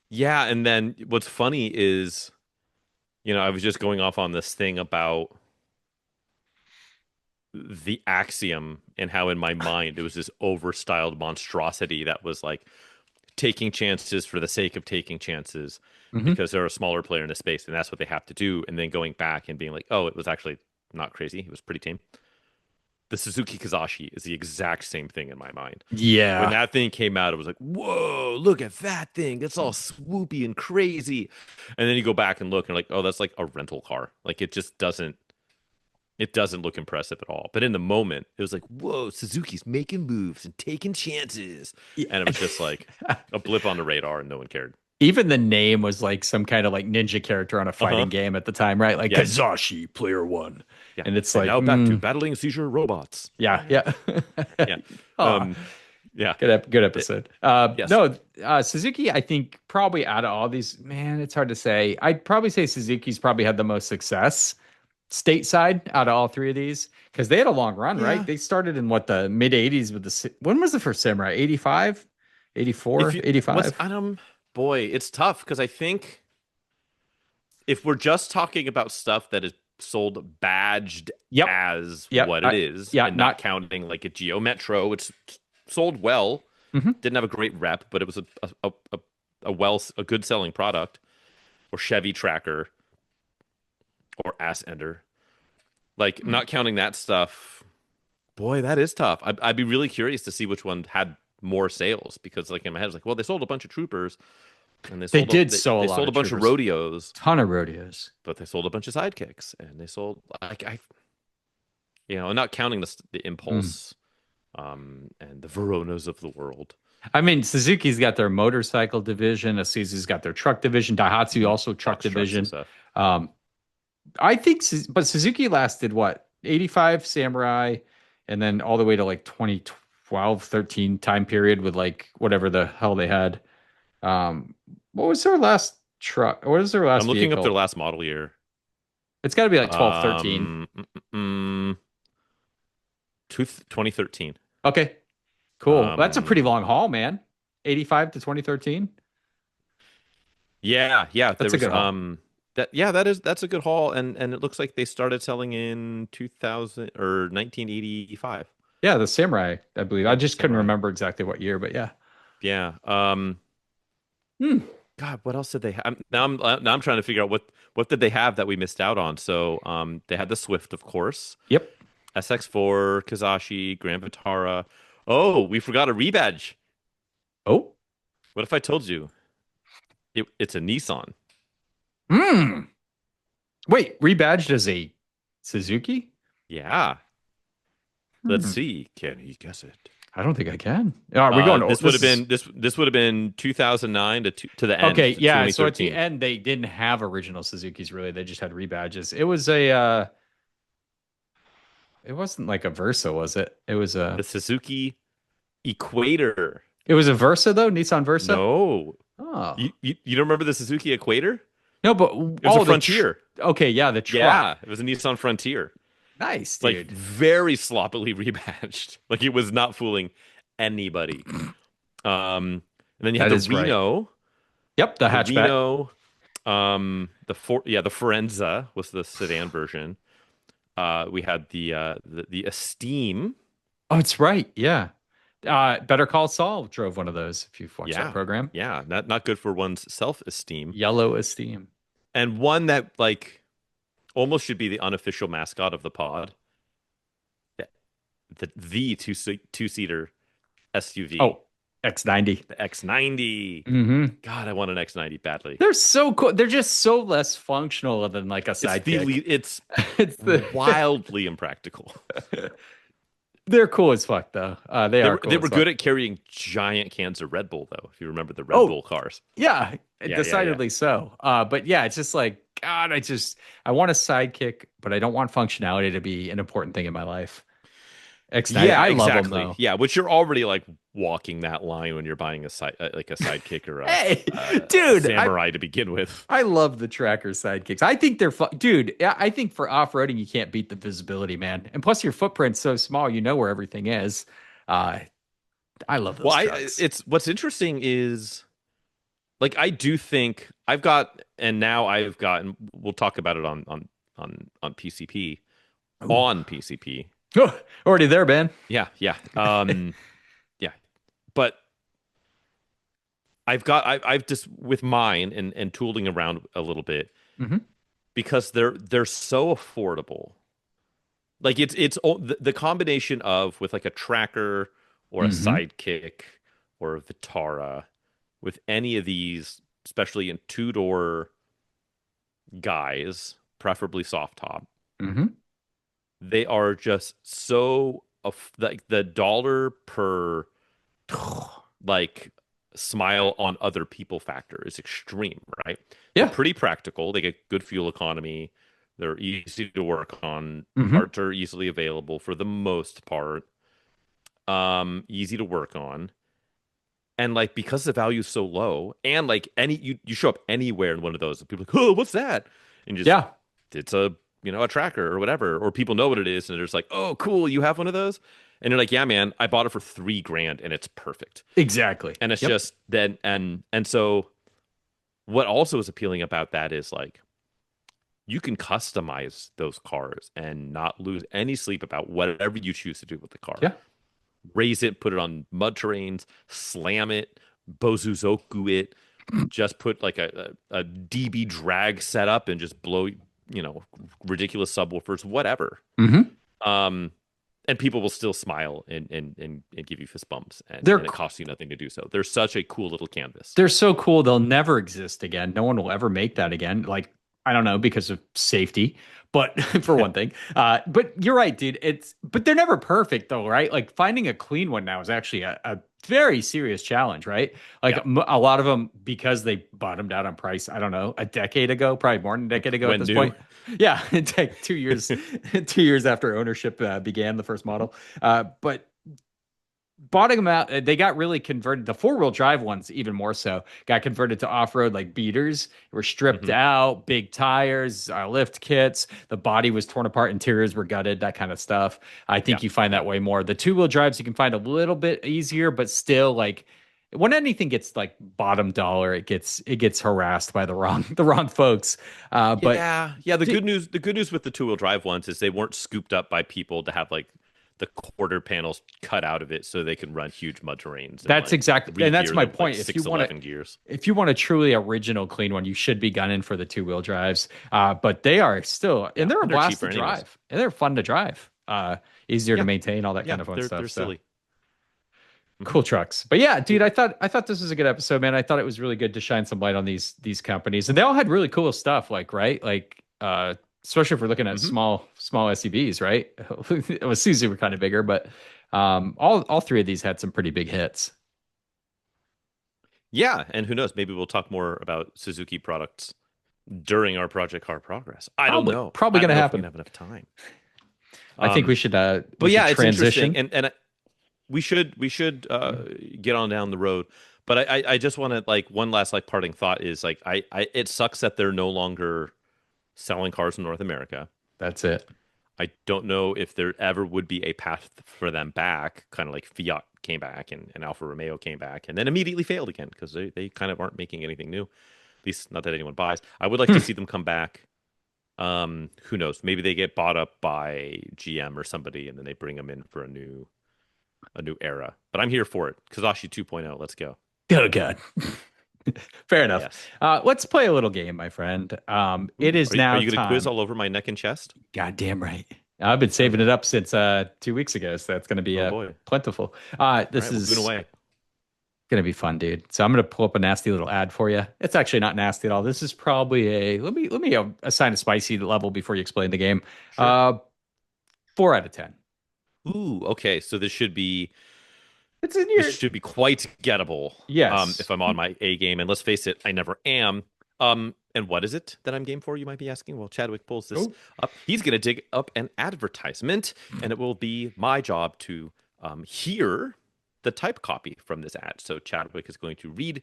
Yeah, and then what's funny is, I was just going off on this thing about the Axiom and how in my mind it was this overstyled monstrosity that was like taking chances for the sake of taking chances Hmm. because they're a smaller player in the space and that's what they have to do. And then going back and being like, oh, it was actually not crazy. It was pretty tame. The Suzuki Kazashi is the exact same thing in my mind. When Yeah. that thing came out, it was like, whoa, look at that thing. It's all swoopy and crazy. And then you go back and look and like, oh, that's like a rental car. Like it doesn't look impressive at all. But in the moment, it was like, whoa, Suzuki's making moves and taking chances. Yeah. And it was just like a blip on the radar and no one cared. Even the name was like some kind of like ninja character on a Uh-huh. fighting game at the time, right? Like Yes. Kazashi, player one. Yeah. And it's And like, now back to battling seizure robots. yeah, yeah. Yeah. Oh, Yeah. good It- episode. yes. No, Suzuki, I think probably out of all these, man, it's hard to say. I'd probably say Suzuki's probably had the most success stateside out of all three of these because they had a long run, right? Yeah. They started in what the mid 80s with when was the first Samurai? 85, If 84, you what's 85. boy, it's tough because I think if we're just talking about stuff that is sold badged Yep. as Yep. what it is Yeah, and not not counting like a Geo Metro, it's sold well, mhm. didn't have a great rep, but it was a good selling product, or Chevy Tracker or Ass Ender. Like not counting that stuff, boy, that is tough. I'd be really curious to see which one had more sales because like in my head, it's like, well, they sold a bunch of troopers and They did sell a they lot sold a of bunch of troopers. rodeos, Ton of rodeos. but they sold a bunch of sidekicks and they sold like not counting the Mm. impulse and the Veronas of the world. I mean, Suzuki's got their motorcycle division. Isuzu's got their truck division. Daihatsu Mhm. also truck Box trucks and division. stuff. Um, I think, but Suzuki lasted what, 85 Samurai, and then all the way to like 2012, 13 time period with like whatever the hell they had. What was their last truck? What was their I'm last looking up their vehicle? last model year. It's got to be like 12, 13. Um, mm, mm, mm, 2013. Okay, cool. That's a pretty Um, long haul, man. 85 to 2013. yeah, yeah. There That's a was good haul. that's a good haul, and it looks like they started selling in 2000 or 1985. Yeah, the Samurai, I believe. I Yeah, just couldn't Samurai. remember exactly what year, but yeah. Yeah. Hmm. God, what else did they have? Now I'm trying to figure out what did they have that we missed out on. So, they had the Swift, of course, Yep. SX4, Kazashi, Grand Vitara. Oh, we forgot a rebadge. Oh. What if I told you it's a Nissan? Hmm. Wait, rebadged as a Suzuki? Yeah. Let's Hmm. see. Can he guess it? I don't think I can. Are we going? Oh, This would have this been is this would have been 2009 to the end okay. to Yeah. So at the 2013. end, they didn't have original Suzukis really. They just had rebadges. It was a. It wasn't like a Versa, was it? It was a. The Suzuki Equator. It was a Versa though. Nissan Versa. No. Oh You don't remember the Suzuki Equator? no, but It was a oh Frontier. okay, yeah, the Yeah, truck. it was a Nissan Frontier. Nice, Like dude. very sloppily rebadged. Like it was not fooling anybody. And then you had That the is right. Reno, Yep, the the hatchback. Reno, the Forenza was the sedan version. We had the Esteem. Oh, it's right. Yeah. Better Call Saul drove one of those if you've watched that Yeah, program. yeah, not good for one's self-esteem. Yellow Esteem. And one that like almost should be the unofficial mascot of the pod. The two-seater SUV, Oh, X90. the X90. Hmm. God, I want an X90 badly. They're so cool. They're just so less functional than like a sidekick. It's It's the wildly impractical. they're cool as fuck though. They They are were they cool were as fuck. good at carrying giant cans of Red Bull though, if you remember the Red Oh, Bull cars. yeah, Yeah, yeah, yeah. decidedly so. But yeah, it's just like God, I want a sidekick, but I don't want functionality to be an important thing in my life. X90. Yeah, I love them exactly. though. Yeah, which you're already like walking that line when you're buying a side like a sidekick or Hey, a dude, samurai to begin with. I love the tracker sidekicks. I think they're fun. Dude, I think for off-roading, you can't beat the visibility, man. And plus, your footprint's so small, you know where everything is. Uh, I love Well, those I trucks. it's what's interesting is like I do think I've got and now I've gotten we'll talk about it on PCP Ooh. on PCP. Oh, already there, man. Yeah, yeah. Yeah. But I've just with mine and tooling around a little bit Hmm. because they're so affordable. Like the combination of with like a tracker or a Hmm. sidekick or a Vitara with any of these, especially in two-door guys, preferably soft top, Hmm. they are just so like the dollar per like smile on other people factor is extreme, right? They're Yeah. pretty practical. They get good fuel economy. They're easy to work on. Hmm. Parts are easily available for the most part. Easy to work on. And like because the value is so low, and like you show up anywhere in one of those, and people are like, oh, what's that? And just Yeah. it's a a tracker or whatever, or people know what it is, and they're just like, oh, cool, you have one of those, and you're like, yeah, man, I bought it for 3 grand, and it's perfect. Exactly. And it's Yep. just then and so what also is appealing about that is like you can customize those cars and not lose any sleep about whatever you choose to do with the car. Yeah. Raise it, put it on mud terrains, slam it, Bozuzoku it, just put like a DB drag setup and just blow, ridiculous subwoofers, whatever. Hmm. Um, and people will still smile and give you fist bumps, They're and it costs you nothing to do so. They're such a cool little canvas. they're so cool. They'll never exist again. No one will ever make that again. Like, I don't know, because of safety, but for one thing. But you're right, dude. But they're never perfect though, right? Like finding a clean one now is actually a very serious challenge, right? Like Yeah. a lot of them, because they bottomed out on price, I don't know, a decade ago, probably more than a decade ago at When this new. point. Yeah, it's like 2 years, 2 years after ownership began the first model. But bottoming them out, they got really converted. The four-wheel drive ones, even more so, got converted to off-road like beaters. Were stripped Hmm. out, big tires, lift kits. The body was torn apart, interiors were gutted, that kind of stuff. I Yeah. think you find that way more. The two-wheel drives you can find a little bit easier, but still, like when anything gets like bottom dollar, it gets harassed by the wrong folks. But Yeah, yeah. d- The good news with the two-wheel drive ones is they weren't scooped up by people to have like the quarter panels cut out of it so they can run huge mud terrains and that's like exactly, and that's re-gear my them with like point. If you want to 611 gears. if you want a truly original clean one, you should be gunning for the two-wheel drives. But they are still, and Yeah, they're a and they're blast to cheaper anyways. drive, and they're fun to drive. Easier to Yeah, maintain, all that yeah. kind of fun They're stuff. So silly. Hmm. cool trucks. But yeah, dude, I thought this was a good episode, man. I thought it was really good to shine some light on these companies, and they all had really cool stuff, like right, like especially if we're looking at Hmm. small SUVs, right? It was Suzuki were kind of bigger, but all three of these had some pretty big hits. Yeah, and who knows? Maybe we'll talk more about Suzuki products during our Project Car Progress. I don't know. Probably I don't gonna know if we're happen. gonna have enough time. I think Um, we but should yeah, it's interesting, transition. and we should get on down the road. But I just want to like one last like parting thought is like I it sucks that they're no longer selling cars in North America. That's it. I don't know if there ever would be a path for them back, kind of like Fiat came back and Alfa Romeo came back and then immediately failed again because they kind of aren't making anything new. At least not that anyone buys. I would like to Hmm. see them come back. Who knows? Maybe they get bought up by GM or somebody and then they bring them in for a new era. But I'm here for it. Kazashi 2.0. Let's go. Oh God. Fair enough. Yes. Let's play a little game, my friend. It Ooh, is are now you going to quiz time. all over my neck and chest? Goddamn right. I've been Hell saving it yeah. up since 2 weeks ago, so that's going to be Oh boy. plentiful. All This right, well, goon is away. going to be fun, dude. So I'm going to pull up a nasty little ad for you. It's actually not nasty at all. This is probably a let me assign a spicy level before you explain the game. Sure. Uh, 4 out of 10. Ooh, okay. So It's in this your should be quite gettable. yes. If I'm on my A game, and let's face it, I never am. And what is it that I'm game for, you might be asking? Well, Chadwick pulls this Oh. up. He's going to dig up an advertisement, and it will be my job to hear the type copy from this ad. So Chadwick is going to read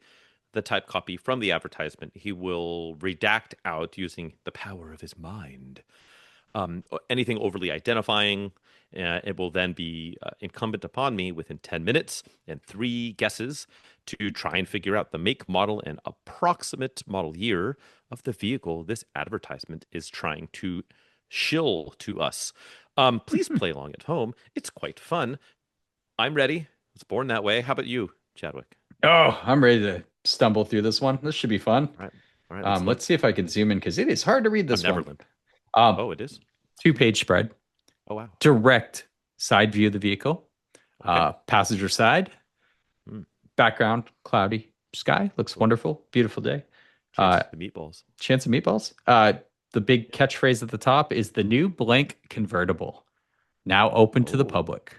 the type copy from the advertisement. He will redact out using the power of his mind anything overly identifying. It will then be incumbent upon me within 10 minutes and three guesses to try and figure out the make, model, and approximate model year of the vehicle this advertisement is trying to shill to us. Please play along at home. It's quite fun. I'm ready. I was born that way. How about you, Chadwick? Oh, I'm ready to stumble through this one. This should be fun. All right. All right, let's Let's limp. see if I can zoom in because it is hard to read I'm this never one. limp. Um, Oh, it is? Two-page spread, Oh, wow. direct side view of the vehicle, Okay. passenger side, Mm. background cloudy sky, looks wonderful, beautiful day. Chance Uh, of the meatballs. chance of meatballs. The big catchphrase at the top is the new blank convertible, now open to the Oh, public.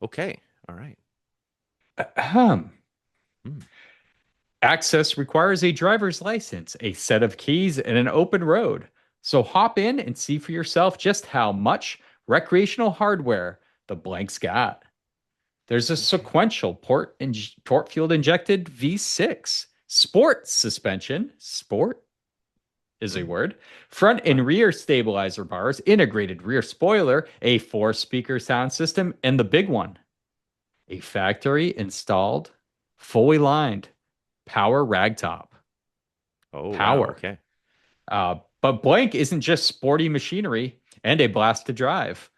okay. All right. Ahem. Hmm. Access requires a driver's license, a set of keys, and an open road. So hop in and see for yourself just how much recreational hardware the blank's got. There's a Okay. sequential port fuel injected V6, sport suspension, sport is a Mm. word, front Wow. and rear stabilizer bars, integrated rear spoiler, a four speaker sound system, and the big one, a factory installed, fully lined power ragtop. Oh, wow. Power. Okay. But blank isn't just sporty machinery and a blast to drive,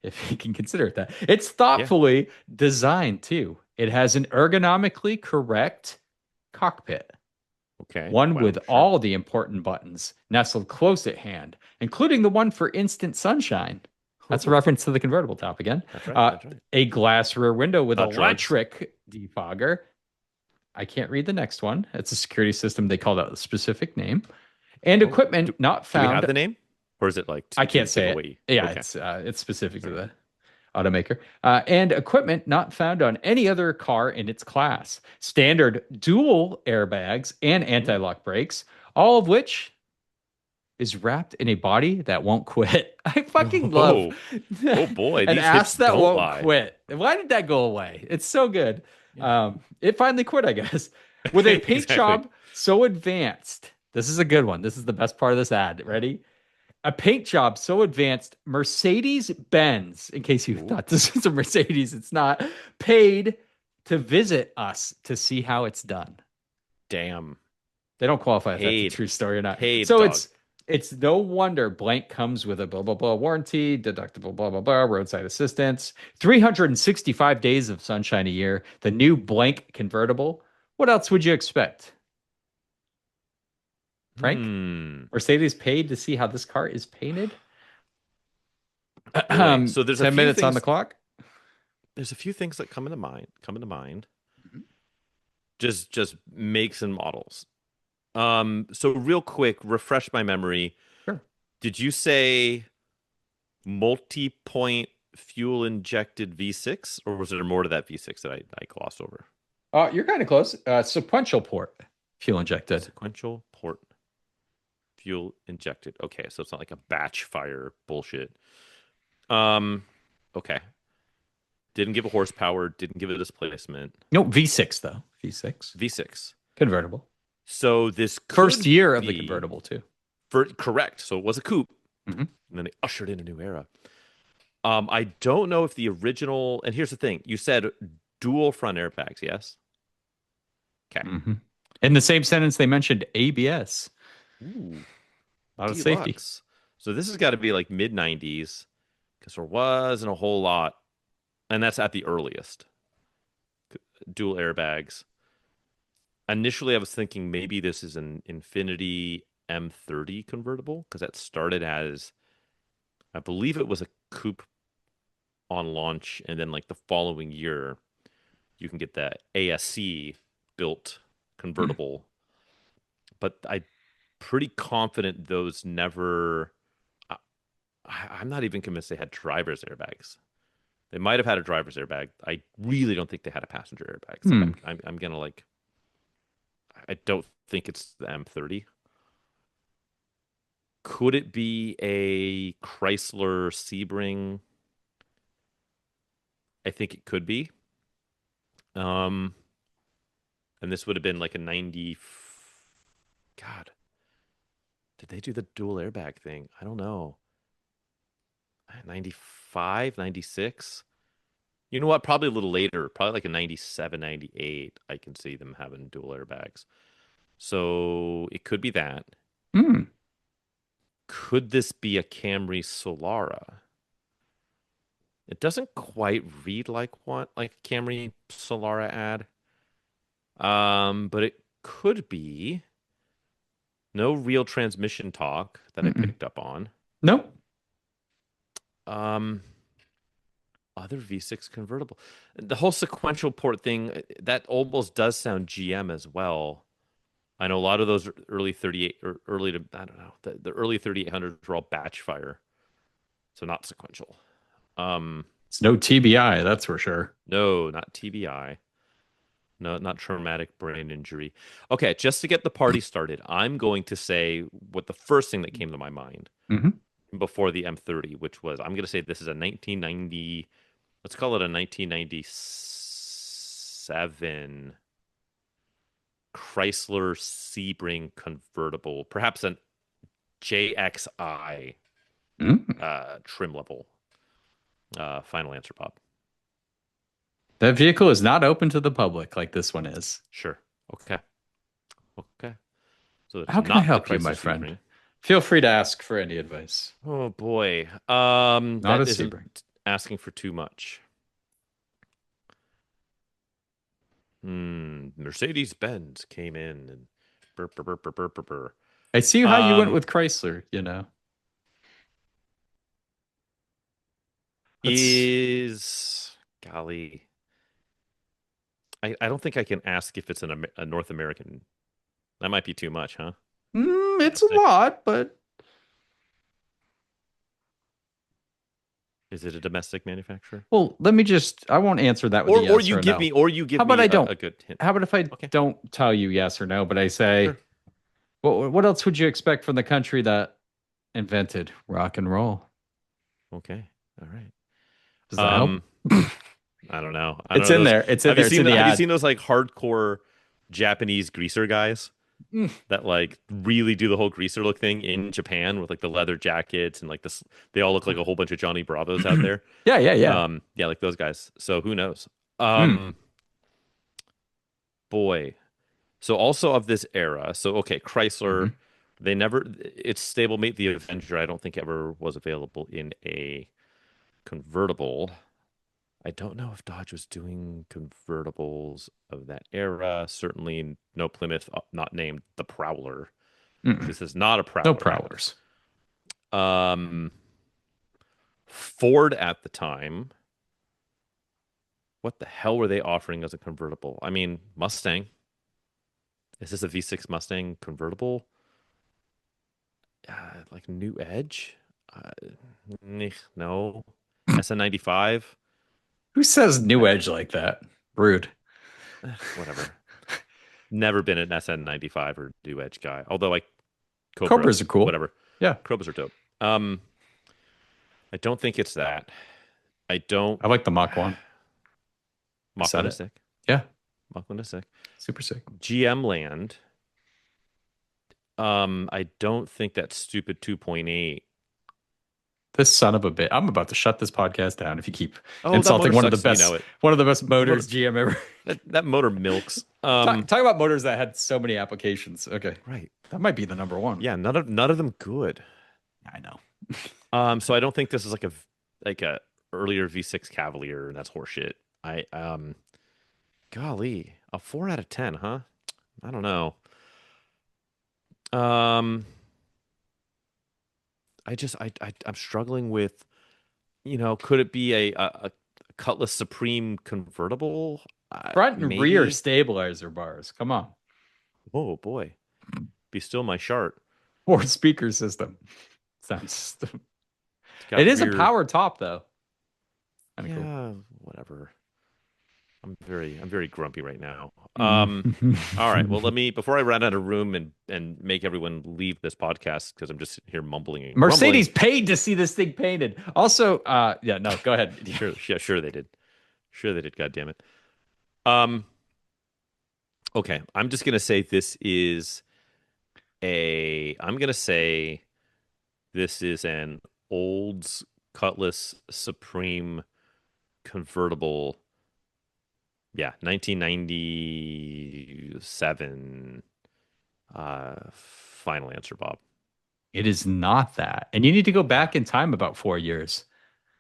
if you can consider it that. It's Yeah. thoughtfully designed too. It has an ergonomically correct cockpit, Okay. one Wow. with Sure. all the important buttons nestled close at hand, including the one for instant sunshine. That's a reference to the convertible top again. That's right. That's right. A glass rear window with Not drugs. electric defogger. I can't read the next one. It's a security system. They called out a specific name. And Oh, equipment not do we have found. the name, or is it like I to can't give say it. away? Yeah, Okay. it's specific All to right. the automaker. And equipment not found on any other car in its class. Standard dual airbags and Mm. anti-lock brakes, all of which is wrapped in a body that won't quit. I fucking love Oh, oh boy. an These hits ass that don't won't lie. quit. Why did that go away? It's so good. Yeah. It finally quit, I guess, with a paint Exactly. job so advanced. This is a good one. This is the best part of this ad. Ready? A paint job so advanced, Mercedes Benz, in case you Ooh, thought this was a Mercedes, it's not, paid to visit us to see how it's done. damn. They don't qualify if that's a Paid. true story or not. Paid So dog. it's no wonder blank comes with a blah blah blah warranty, deductible blah blah blah, roadside assistance, 365 days of sunshine a year, the new blank convertible. What else would you expect? Frank? Hmm. Mercedes paid to see how this car is painted? Boy. So there's a 10 few minutes on the things. clock. There's a few things that come into mind. Come into mind. Just makes and models. So real quick, refresh my memory. Sure. Did you say multi-point fuel injected V6, or was there more to that V6 that I glossed over? You're kind of close. Sequential port, fuel injected. Sequential port fuel injected. Okay, so it's not like a batch fire bullshit. Um, okay. Didn't give a horsepower, didn't give a displacement. No, V6 though. V6 V6. convertible. So this First could year of the be convertible too. for correct. So it was a coupe, Mhm. and then they ushered in a new era. I don't know if the original, and here's the thing, you said dual front airbags, yes? Okay. Mhm. In the same sentence, they mentioned ABS. Ooh, A lot of safety. deluxe. So this has got to be like mid 90s because there wasn't a whole lot, and that's at the earliest. Dual airbags. Initially, I was thinking maybe this is an Infinity M30 convertible because that started as, I believe it was a coupe on launch, and then like the following year, you can get that ASC built Mm. convertible. But I'm pretty confident those never. I, I'm not even convinced they had driver's airbags. They might have had a driver's airbag. I really don't think they had a passenger airbag. So Hmm. I'm gonna like. I don't think it's the M30. Could it be a Chrysler Sebring? I think it could be. Um, and this would have been like a 90. God, did they do the dual airbag thing? I don't know. 95, 96. You know what? Probably a little later, probably like a 97, 98. I can see them having dual airbags. So it could be that. Hmm. Could this be a Camry Solara? It doesn't quite read like what like a Camry Solara ad. But it could be. No real transmission talk that I Mm-mm. picked up on. Nope. Um, Other V6 convertible. The whole sequential port thing, that almost does sound GM as well. I know a lot of those early 38 or early to, I don't know, the early 3800s were all batch fire, so not sequential. Um, It's no TBI, that's for sure. no, not TBI. No, not traumatic brain injury. Okay, just to get the party started, I'm going to say what the first thing that came to my mind Hmm. before the M30, which was I'm going to say this is a 1990, let's call it a 1997 Chrysler Sebring convertible, perhaps an JXI Mm. trim level. Final answer, Bob. That vehicle is not open to the public like this one is. Sure. Okay. Okay. So it's How can I not the help you, my Chrysler friend? Sebring. Feel free to ask for any advice. Oh boy. Not a That isn't Sebring. asking for too much. Mercedes-Benz came in and burr, burr, burr, burr, burr, burr, burr. I see how you went Um, with Chrysler, you know. Let's is golly, I don't think I can ask if it's a North American. That might be too much, huh? it's a Domestic. lot, but Is it a domestic manufacturer? well, let me just I won't answer that with a yes or a no. Or you How give about me I don't? a good hint. How about if I Okay, don't tell you yes or no, but I say, sure. what else would you expect from the country that invented rock and roll? Okay, all right. Does that help? Um, I don't know. I don't It's know in those. there. It's in there. It's in the Have you ad. seen those like hardcore Japanese greaser guys Mm. that like really do the whole greaser look thing in Japan with like the leather jackets and like this? They all look like a whole bunch of Johnny Bravos out there. Yeah, yeah, yeah. Yeah, like those guys. So who knows? Mm. Um, Boy. So also of this era. So okay, Chrysler. Hmm. They never. Its stablemate, the Avenger. I don't think ever was available in a convertible. I don't know if Dodge was doing convertibles of that era. Certainly no Plymouth, not named the Prowler. Mm. This is not a No Prowler. prowlers. Um, Ford at the time. What the hell were they offering as a convertible? I mean, Mustang. Is this a V6 Mustang convertible? Like New Edge? Uh, no. SN95? Who says I, new edge like that? Rude. whatever. Never been an SN95 or New Edge guy. Although I Cobras Cobras, are cool. whatever. Yeah. Cobras are dope. Um, I don't think it's that. I don't. I like the Mach 1. I Mach said 1 is it. sick. Yeah. Mach 1 is sick. Super sick. GM Land. I don't think that stupid 2.8. This son of a bit. I'm about to shut this podcast down if you keep Oh, that insulting motor sucks. You know it. one of the best The motor motors GM ever. that motor milks. Talk about motors that had so many applications. Okay. Right. That might be the number one. Yeah, none of them good. I know. So I don't think this is like a earlier V6 Cavalier, and that's horseshit. I Golly, a 4 out of 10, huh? I don't know. Um, I'm struggling with, could it be a Cutlass Supreme convertible? Front and rear Maybe. stabilizer bars. Come on. Oh boy, be still my chart. Or speaker system. Sounds. It's It got is a rear. power top though. Kind of cool. Yeah, whatever. I'm very grumpy right now. All right. Well, Mm. let me before I run out of room and make everyone leave this podcast because I'm just sitting here mumbling and grumbling. Mercedes paid to see this thing painted. Also, yeah, no, go ahead. Sure, yeah, sure they did. Sure they did. God damn it. Um, okay. I'm just gonna say this is a. I'm gonna say this is an Olds Cutlass Supreme convertible. Yeah, 1997. Final answer, Bob. It is not that. And you need to go Ah, back in time about 4 years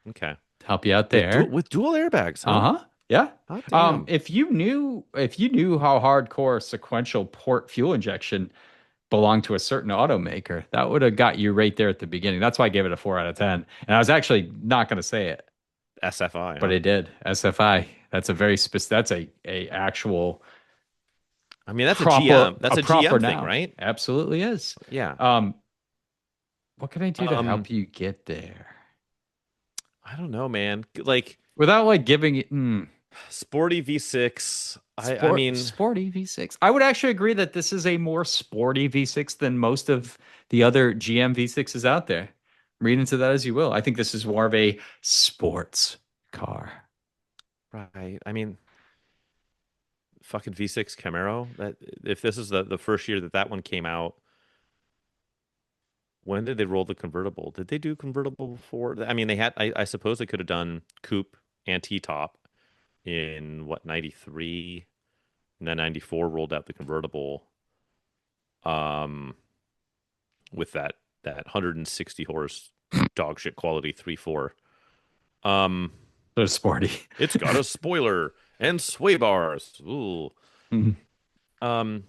okay. to help you out With there. dual airbags, huh? Uh-huh. Yeah. Hot damn. If you knew how hardcore sequential port fuel injection belonged to a certain automaker, that would have got you right there at the beginning. That's why I gave it a 4 out of 10. And I was actually not going to say it, SFI, but huh? it did. SFI. That's a very specific, that's a actual I mean, that's a proper GM. That's a a proper GM thing, noun. right? Absolutely is. Yeah. Um, what can I do to Um, help you get there I don't know, man. Like without like giving it sporty V6. I sport mean, sporty V6? I would actually agree that this is a more sporty V6 than most of the other GM V6s out there. Read into that as you will. I think this is more of a sports car. right. I mean, fucking V6 Camaro. That if this is the first year that that one came out, when did they roll the convertible? Did they do convertible before? I mean, they had. I suppose they could have done coupe and T-top in what 93, and then 94 rolled out the convertible. Um, with that 160 horse dog shit quality 3.4. Um, So sporty. it's got a spoiler and sway bars. Ooh. Mhm. Um,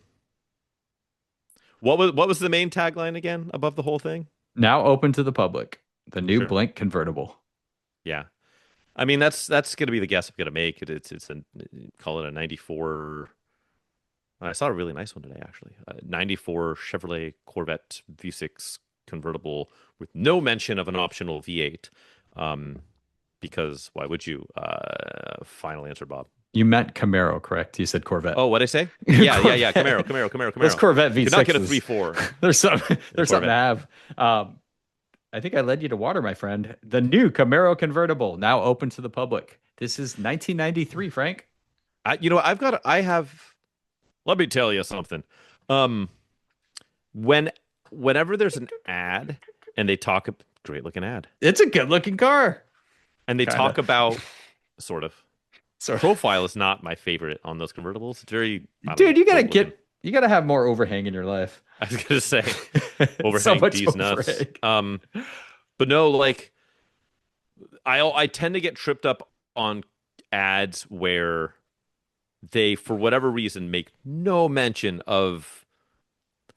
what was the main tagline again above the whole thing? Now open to the public. The new Sure. Blink convertible. Yeah. I mean that's gonna be the guess I'm gonna make. It's a call it a 94. I saw a really nice one today actually. 94 Chevrolet Corvette V6 convertible with no mention of an optional V8. Um, because why would you? Final answer, Bob. You meant Camaro, correct? You said Corvette. Oh, what'd I say? Yeah, yeah, yeah. Camaro, Corvette. Camaro, Camaro, Those Camaro. Corvette Could not get a V6s. 3.4 There's some in a there's something to Corvette. have. I think I led you to water, my friend. The new Camaro convertible, now open to the public. This is 1993, Frank. I have. Let me tell you something. Um, when whenever there's an ad and they talk, great looking ad, It's a good looking car. and they Kind talk of. about sort of So, profile is not my favorite on those convertibles. It's very, I don't know, dude, you gotta dope looking. get you gotta have more overhang in your life. I was gonna say So overhang much these nuts. overhang. But no, like I tend to get tripped up on ads where they, for whatever reason, make no mention of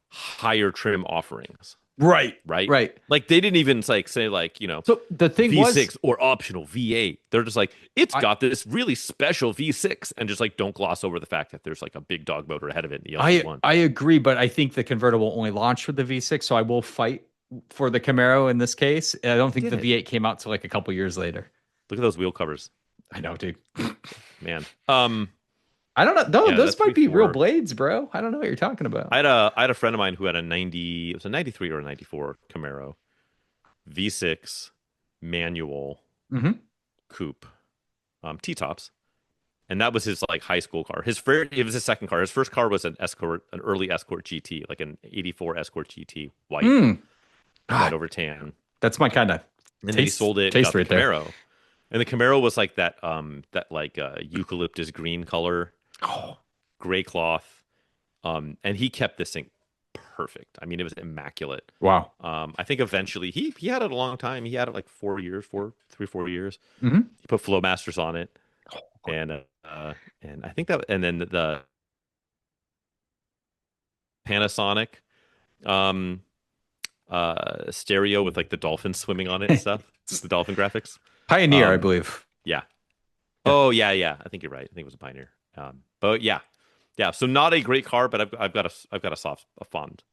higher trim offerings, Right. right? Right. Like they didn't even like say like, So the thing was, V6 or optional V8. They're just like, it's I got this really special V6 and just like don't gloss over the fact that there's like a big dog motor ahead of it in the I LT1. I agree, but I think the convertible only launched with the V6, so I will fight for the Camaro in this case. I don't think Did the it? V8 came out till like a couple years later. Look at those wheel covers, I know, dude. man. I don't know. No, Yeah, those that might be real 3.4. blades, bro. I don't know what you're talking about. I had a friend of mine who had a 90, it was a 93 or a 94 Camaro V6 manual Hmm. coupe, T-tops. And that was his like high school car. His first, it was his second car. His first car was an Escort, an early Escort GT, like an 84 Escort GT, white, Mm. red God, over tan. that's my kind of And then he taste sold it and taste got the right there. Camaro. And the Camaro was like that like eucalyptus green color, Oh, gray cloth. And he kept this thing perfect. I mean, it was immaculate. wow. I think eventually he had it a long time. He had it like 4 years, 4 3 4 years. Hmm. He put Flowmasters on it, and and I think that, and then the Panasonic um stereo with like the dolphins swimming on it and stuff, the dolphin graphics. Pioneer, I Um, believe. yeah. Yeah. Oh yeah, yeah. I think you're right. I think it was a Pioneer. But yeah, yeah. So not a great car, but I've got a soft a fond.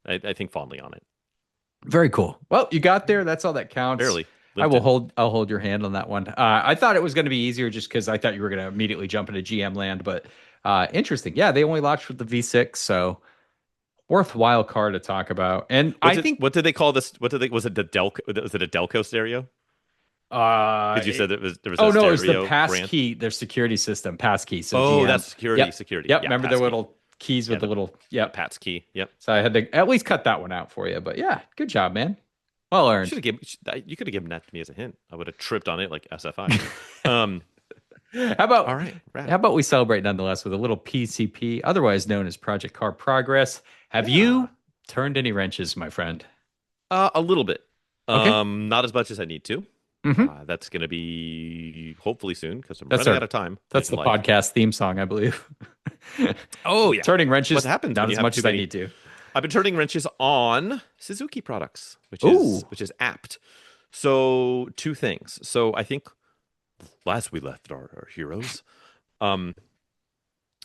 I think fondly on it. Very cool. Well, you got there. That's all that counts. Barely. I will Limpton. hold. I'll hold your hand on that one. I thought it was going to be easier just because I thought you were going to immediately jump into GM land, but interesting. Yeah, they only launched with the V6, so worthwhile car to talk about. And I think What did they call this? What did they was it the Delco? Was it a Delco stereo? Because you it, said there was a oh no, it was the stereo pass brand. key, their security system, pass key. So Oh, GM. that's security, Yep. security. Yep. Yeah, Remember the pass key. little keys Yeah, with the little the yep. Pat's key. Yep. So I had to at least cut that one out for you. But yeah, good job, man. Well You earned. should have given. You could have given that to me as a hint. I would have tripped on it like SFI. Um. How All about right. how Rad. about we celebrate nonetheless with a little PCP, otherwise known as Project Car Progress? Have Yeah. you turned any wrenches, my friend? A little bit. Okay. Not as much as I need to. Hmm. That's gonna be hopefully soon because I'm That's running our out of time that's in the life. podcast theme song, I believe. Oh yeah. Turning What wrenches, happens not when you as have much too as I many? need to. I've been turning wrenches on Suzuki products, Ooh. which is apt. So two things. So I think last we left our heroes, um,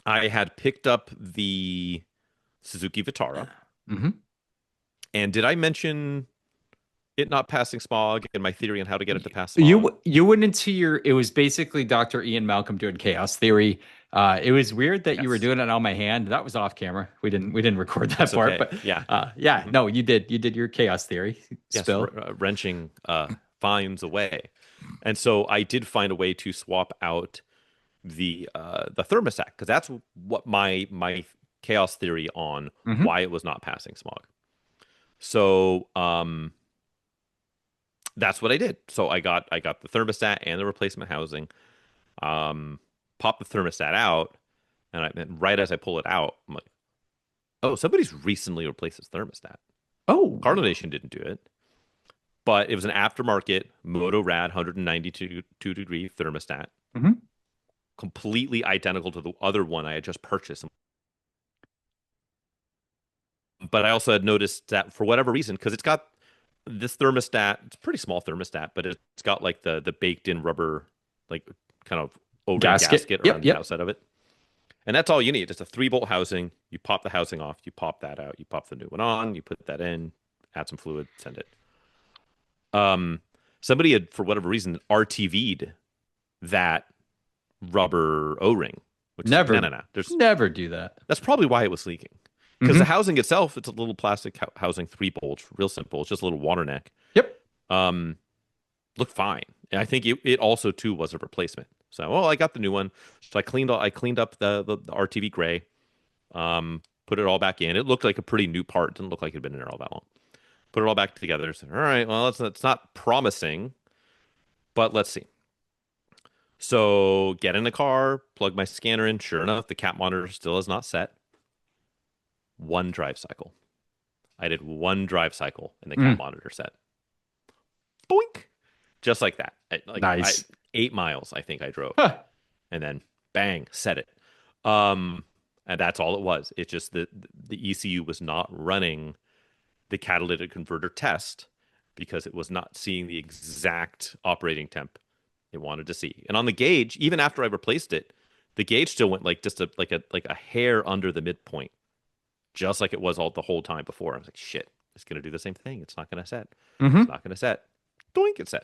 I had picked up the Suzuki Vitara, Hmm. and did I mention it not passing smog and my theory on how to get it to pass smog? You went into your it was basically Dr. Ian Malcolm doing chaos theory. It was weird that you were Yes, doing it on my hand. That was off camera. We didn't record that that's part, okay. but Yeah, yeah, hmm no, you did your chaos theory yes, spill. wrenching finds a way, and so I did find a way to swap out the thermostat because that's what my chaos theory on Hmm. why it was not passing smog. So that's what I did. So I got the thermostat and the replacement housing. Popped the thermostat out, and right as I pull it out, I'm like, oh, somebody's recently replaced this thermostat. Oh. Carnation didn't do it, but it was an aftermarket Moto Rad 192-degree thermostat, Hmm. completely identical to the other one I had just purchased. But I also had noticed that for whatever reason, because it's got this thermostat, it's a pretty small thermostat, but it's got like the baked in rubber, like kind of O-ring Gasket. gasket around Yep, the yep. outside of it. And that's all you need. It's a 3 bolt housing. You pop the housing off, you pop that out, you pop the new one on, you put that in, add some fluid, send it. Um, Somebody had, for whatever reason, RTV'd that rubber O-ring, which is like, no, Never no, no. never do that. That's probably why it was leaking. Because the Hmm. housing itself, it's a little plastic housing, 3 bolts, real simple. It's just a little water neck. Yep. Um, Looked fine. And I think it also too was a replacement. So, well, I got the new one. So I cleaned up the RTV gray, put it all back in. It looked like a pretty new part. It didn't look like it had been in there all that long. Put it all back together. Said, all right, well, it's not promising, but let's see. So get in the car, plug my scanner in. Sure enough, the cap monitor still is not set. One drive cycle. I did one drive cycle and the cap Mm, monitor set. Boink. Just like that. I nice. 8 miles, I think I drove. Huh. And then bang, set it. Um, and that's all it was. It's just that the ECU was not running the catalytic converter test because it was not seeing the exact operating temp it wanted to see. And on the gauge, even after I replaced it, the gauge still went like just like a hair under the midpoint, just like it was all the whole time before. I was like, shit, it's gonna do the same thing. It's not gonna set. It's Hmm. not gonna set. Doink, it set.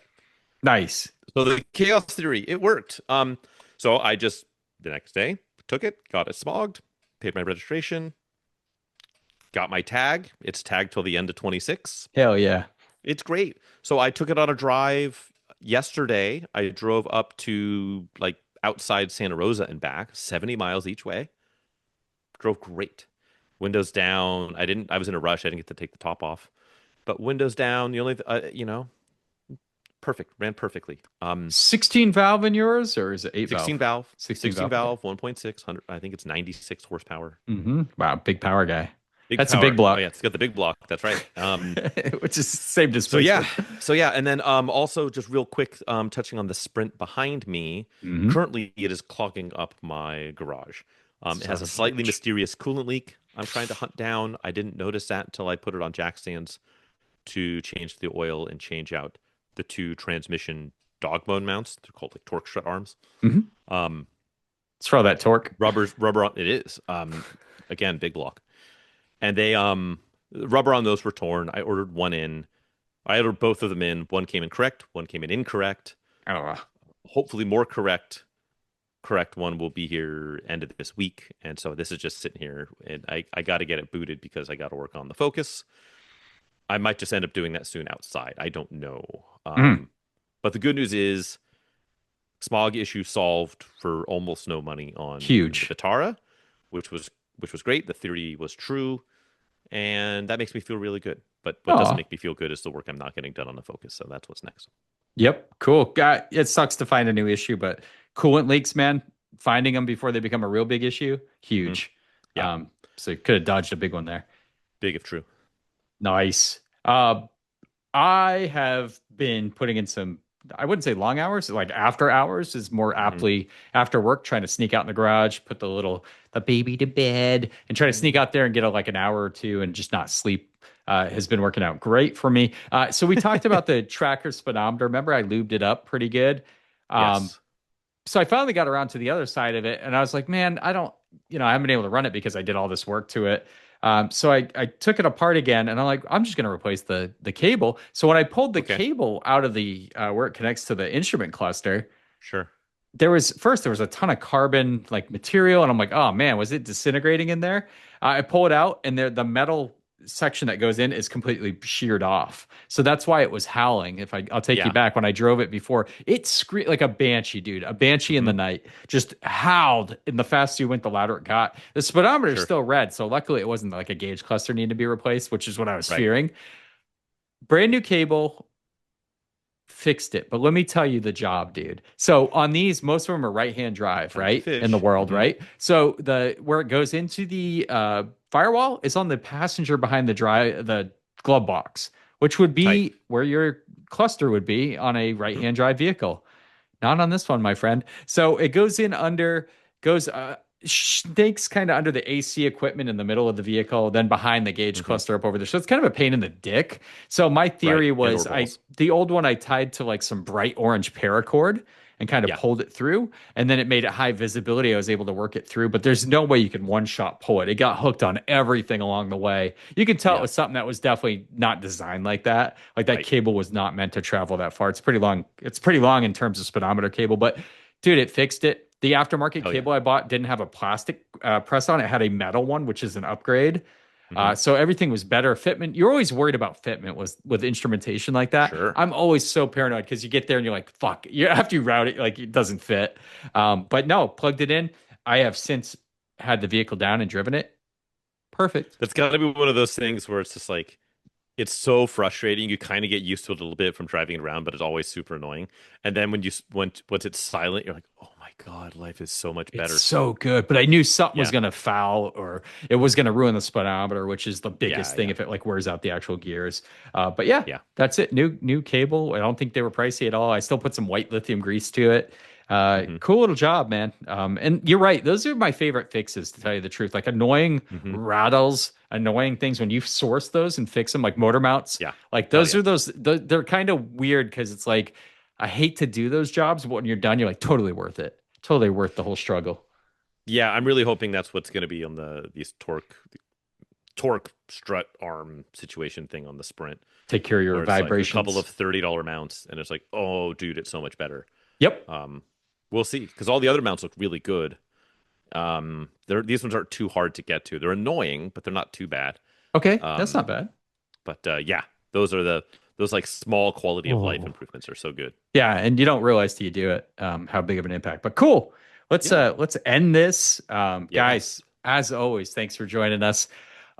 Nice. So the chaos theory, it worked. So I just the next day took it, got it smogged, paid my registration, got my tag. It's tagged till the end of 26. Hell yeah. It's great. So I took it on a drive yesterday. I drove up to like outside Santa Rosa and back, 70 miles each way. Drove great. Windows down. I was in a rush. I didn't get to take the top off. But windows down, the only perfect. Ran perfectly. 16 valve in yours, or is it 8 valve? 16 valve, 16 16 valve. Okay. valve, 1.6, I think it's 96 horsepower. Wow, big power guy. Big That's a big power. Oh yeah, block, it's got the big block. That's right. which is same So yeah, displacement. so yeah, and then also just real quick, touching on the Sprint behind me. Hmm. Currently, it is clogging up my garage. It has Son a of a slightly bitch. mysterious coolant leak. I'm trying to hunt down. I didn't notice that until I put it on jack stands to change the oil and change out the two transmission dog bone mounts. They're called like torque strut arms. Hmm. Um, Let's throw that torque. rubber on it is. Again, big block. And they rubber on those were torn. I ordered one in. I had both of them in. One came in correct, one came in incorrect. Oh, Hopefully, more correct one will be here end of this week. And so this is just sitting here, and I got to get it booted because I got to work on the Focus. I might just end up doing that soon outside. I don't know. mm, But the good news is smog issue solved for almost no money on the huge. Vitara, which was great. The theory was true, and that makes me feel really good. But what doesn't Oh, make me feel good is the work I'm not getting done on the Focus. So that's what's next. yep. Cool. It sucks to find a new issue, but coolant leaks, man, finding them before they become a real big issue, Hmm. huge. Yeah, So you could have dodged a big one there. big if true. Nice. I have been putting in some, I wouldn't say long hours, like after hours is more Hmm. aptly after work, trying to sneak out in the garage, put the baby to bed and try to sneak out there and get like an hour or two and just not sleep. Has been working out great for me. So we talked about the tracker speedometer. Remember, I lubed it up pretty good. Um, Yes. so I finally got around to the other side of it, and I was like, man, I haven't been able to run it because I did all this work to it. So I took it apart again, and I'm like, I'm just going to replace the cable. So when I pulled the Okay. cable out of the where it connects to the instrument cluster, Sure. there was a ton of carbon like material, and I'm like, oh man, was it disintegrating in there? I pull it out, and the metal section that goes in is completely sheared off. So that's why it was howling. I'll take you Yeah. back when I drove it before, it screamed like a banshee, dude. A banshee in Hmm. the night, just howled. And the faster you went, the louder it got. The speedometer is Sure. still red, so luckily it wasn't like a gauge cluster needed to be replaced, which is what I was Right. fearing. Brand new cable, fixed it. But let me tell you the job, dude. So on these, most of them are right-hand drive, Time to right? In the fish. world, Hmm. right? So the where it goes into the firewall is on the passenger behind the glove box, which would Tight. be where your cluster would be on a Hmm. right-hand drive vehicle. Not on this one, my friend. So it goes in under, goes snakes kind of under the AC equipment in the middle of the vehicle, then behind the gauge Hmm. cluster up over there. So it's kind of a pain in the dick. So my Right. theory And or was balls. the old one I tied to like some bright orange paracord and kind of Yeah. pulled it through, and then it made it high visibility. I was able to work it through, but there's no way you can one shot pull it. It got hooked on everything along the way. You can tell it Yeah. was something that was definitely not designed like that. Like that Right. cable was not meant to travel that far. It's pretty long. It's pretty long in terms of speedometer cable, but dude, it fixed it. The aftermarket Hell yeah. cable I bought didn't have a plastic press on it. It had a metal one, which is an upgrade. Hmm. So everything was better. Fitment, you're always worried about fitment with instrumentation like that. Sure. I'm always so paranoid because you get there and you're like, fuck, after you route it, like it doesn't fit. But no, plugged it in. I have since had the vehicle down and driven it. Perfect. That's got to be one of those things where it's just like it's so frustrating. You kind of get used to it a little bit from driving it around, but it's always super annoying. And then once it's silent, you're like, oh my God, life is so much It's better. so good, but I knew something was Yeah. going to foul or it was going to ruin the speedometer, which is the biggest Yeah. thing Yeah. if it like wears out the actual gears. But yeah, Yeah. that's it. New cable. I don't think they were pricey at all. I still put some white lithium grease to it. Hmm. Cool little job, man. And you're right; those are my favorite fixes, to tell you the truth. Like annoying Hmm. rattles, annoying things when you source those and fix them, like motor mounts. Yeah. Like Hell those yeah. are they're kind of weird because it's like I hate to do those jobs, but when you're done, you're like totally worth it. Totally worth the whole struggle. Yeah. I'm really hoping that's what's going to be on these torque strut arm situation thing on the Sprint, Take care of your where it's like a couple vibrations. of $30 mounts, and it's like, oh, dude, it's so much better. Yep. Um, we'll see, because all the other mounts look really good. These ones aren't too hard to get to. They're annoying, but they're not too bad. Okay, that's not Um, bad. but yeah, those like small quality of life Oh. improvements are so good. Yeah, and you don't realize till you do it how big of an impact. But cool. Yeah. Let's end this. Guys, Yes. as always, thanks for joining us.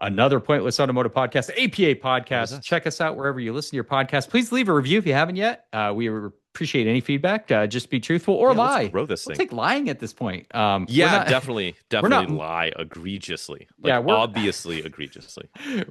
Another Pointless Automotive Podcast, APA That is podcast. us. Check us out wherever you listen to your podcast. Please leave a review if you haven't yet. We appreciate any feedback. Just be truthful or Yeah, let's lie. grow this We'll thing. take lying at this point. We're Yeah, not definitely, we're not definitely lie egregiously, yeah, like we're obviously egregiously.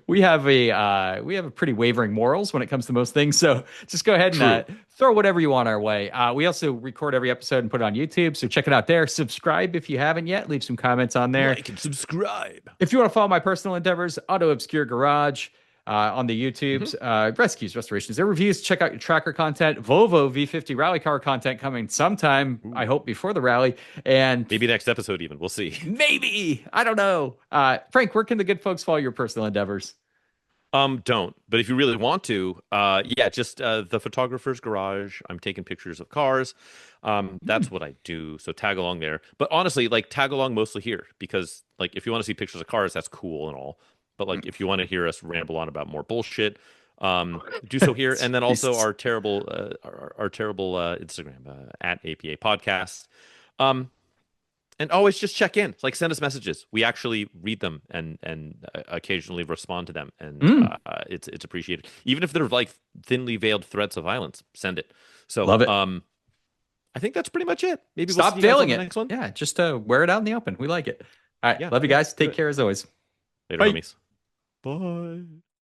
we have a pretty wavering morals when it comes to most things. So just go ahead and True. throw whatever you want our way. We also record every episode and put it on YouTube, so check it out there. Subscribe if you haven't yet. Leave some comments on there. Like and subscribe. If you want to follow my personal endeavors, Auto Obscure Garage. On the Hmm. YouTubes, rescues, restorations, and reviews. Check out your tracker content, Volvo V50 rally car content coming sometime, I Ooh. hope, before the rally. And Maybe next episode even. We'll see. maybe, I don't know. Frank, where can the good folks follow your personal endeavors? Don't. But if you really want to, yeah, just the photographer's garage. I'm taking pictures of cars. Hmm. That's what I do. So tag along there. But honestly, like tag along mostly here because like if you want to see pictures of cars, that's cool and all. But like if you want to hear us ramble on about more bullshit, do so here. And then also Jesus. our terrible Instagram at APA Podcast. Um, and always just check in, like send us messages. We actually read them and occasionally respond to them, and Mm, it's appreciated. Even if they're like thinly veiled threats of violence, send it. So love it. I think that's pretty much it. Maybe we'll see Stop you guys on failing the it. next one. Yeah, just wear it out in the open. We like it. All right. Yeah, Love you yeah, guys. do Take it. care as always. Later, Bye. homies. Bye.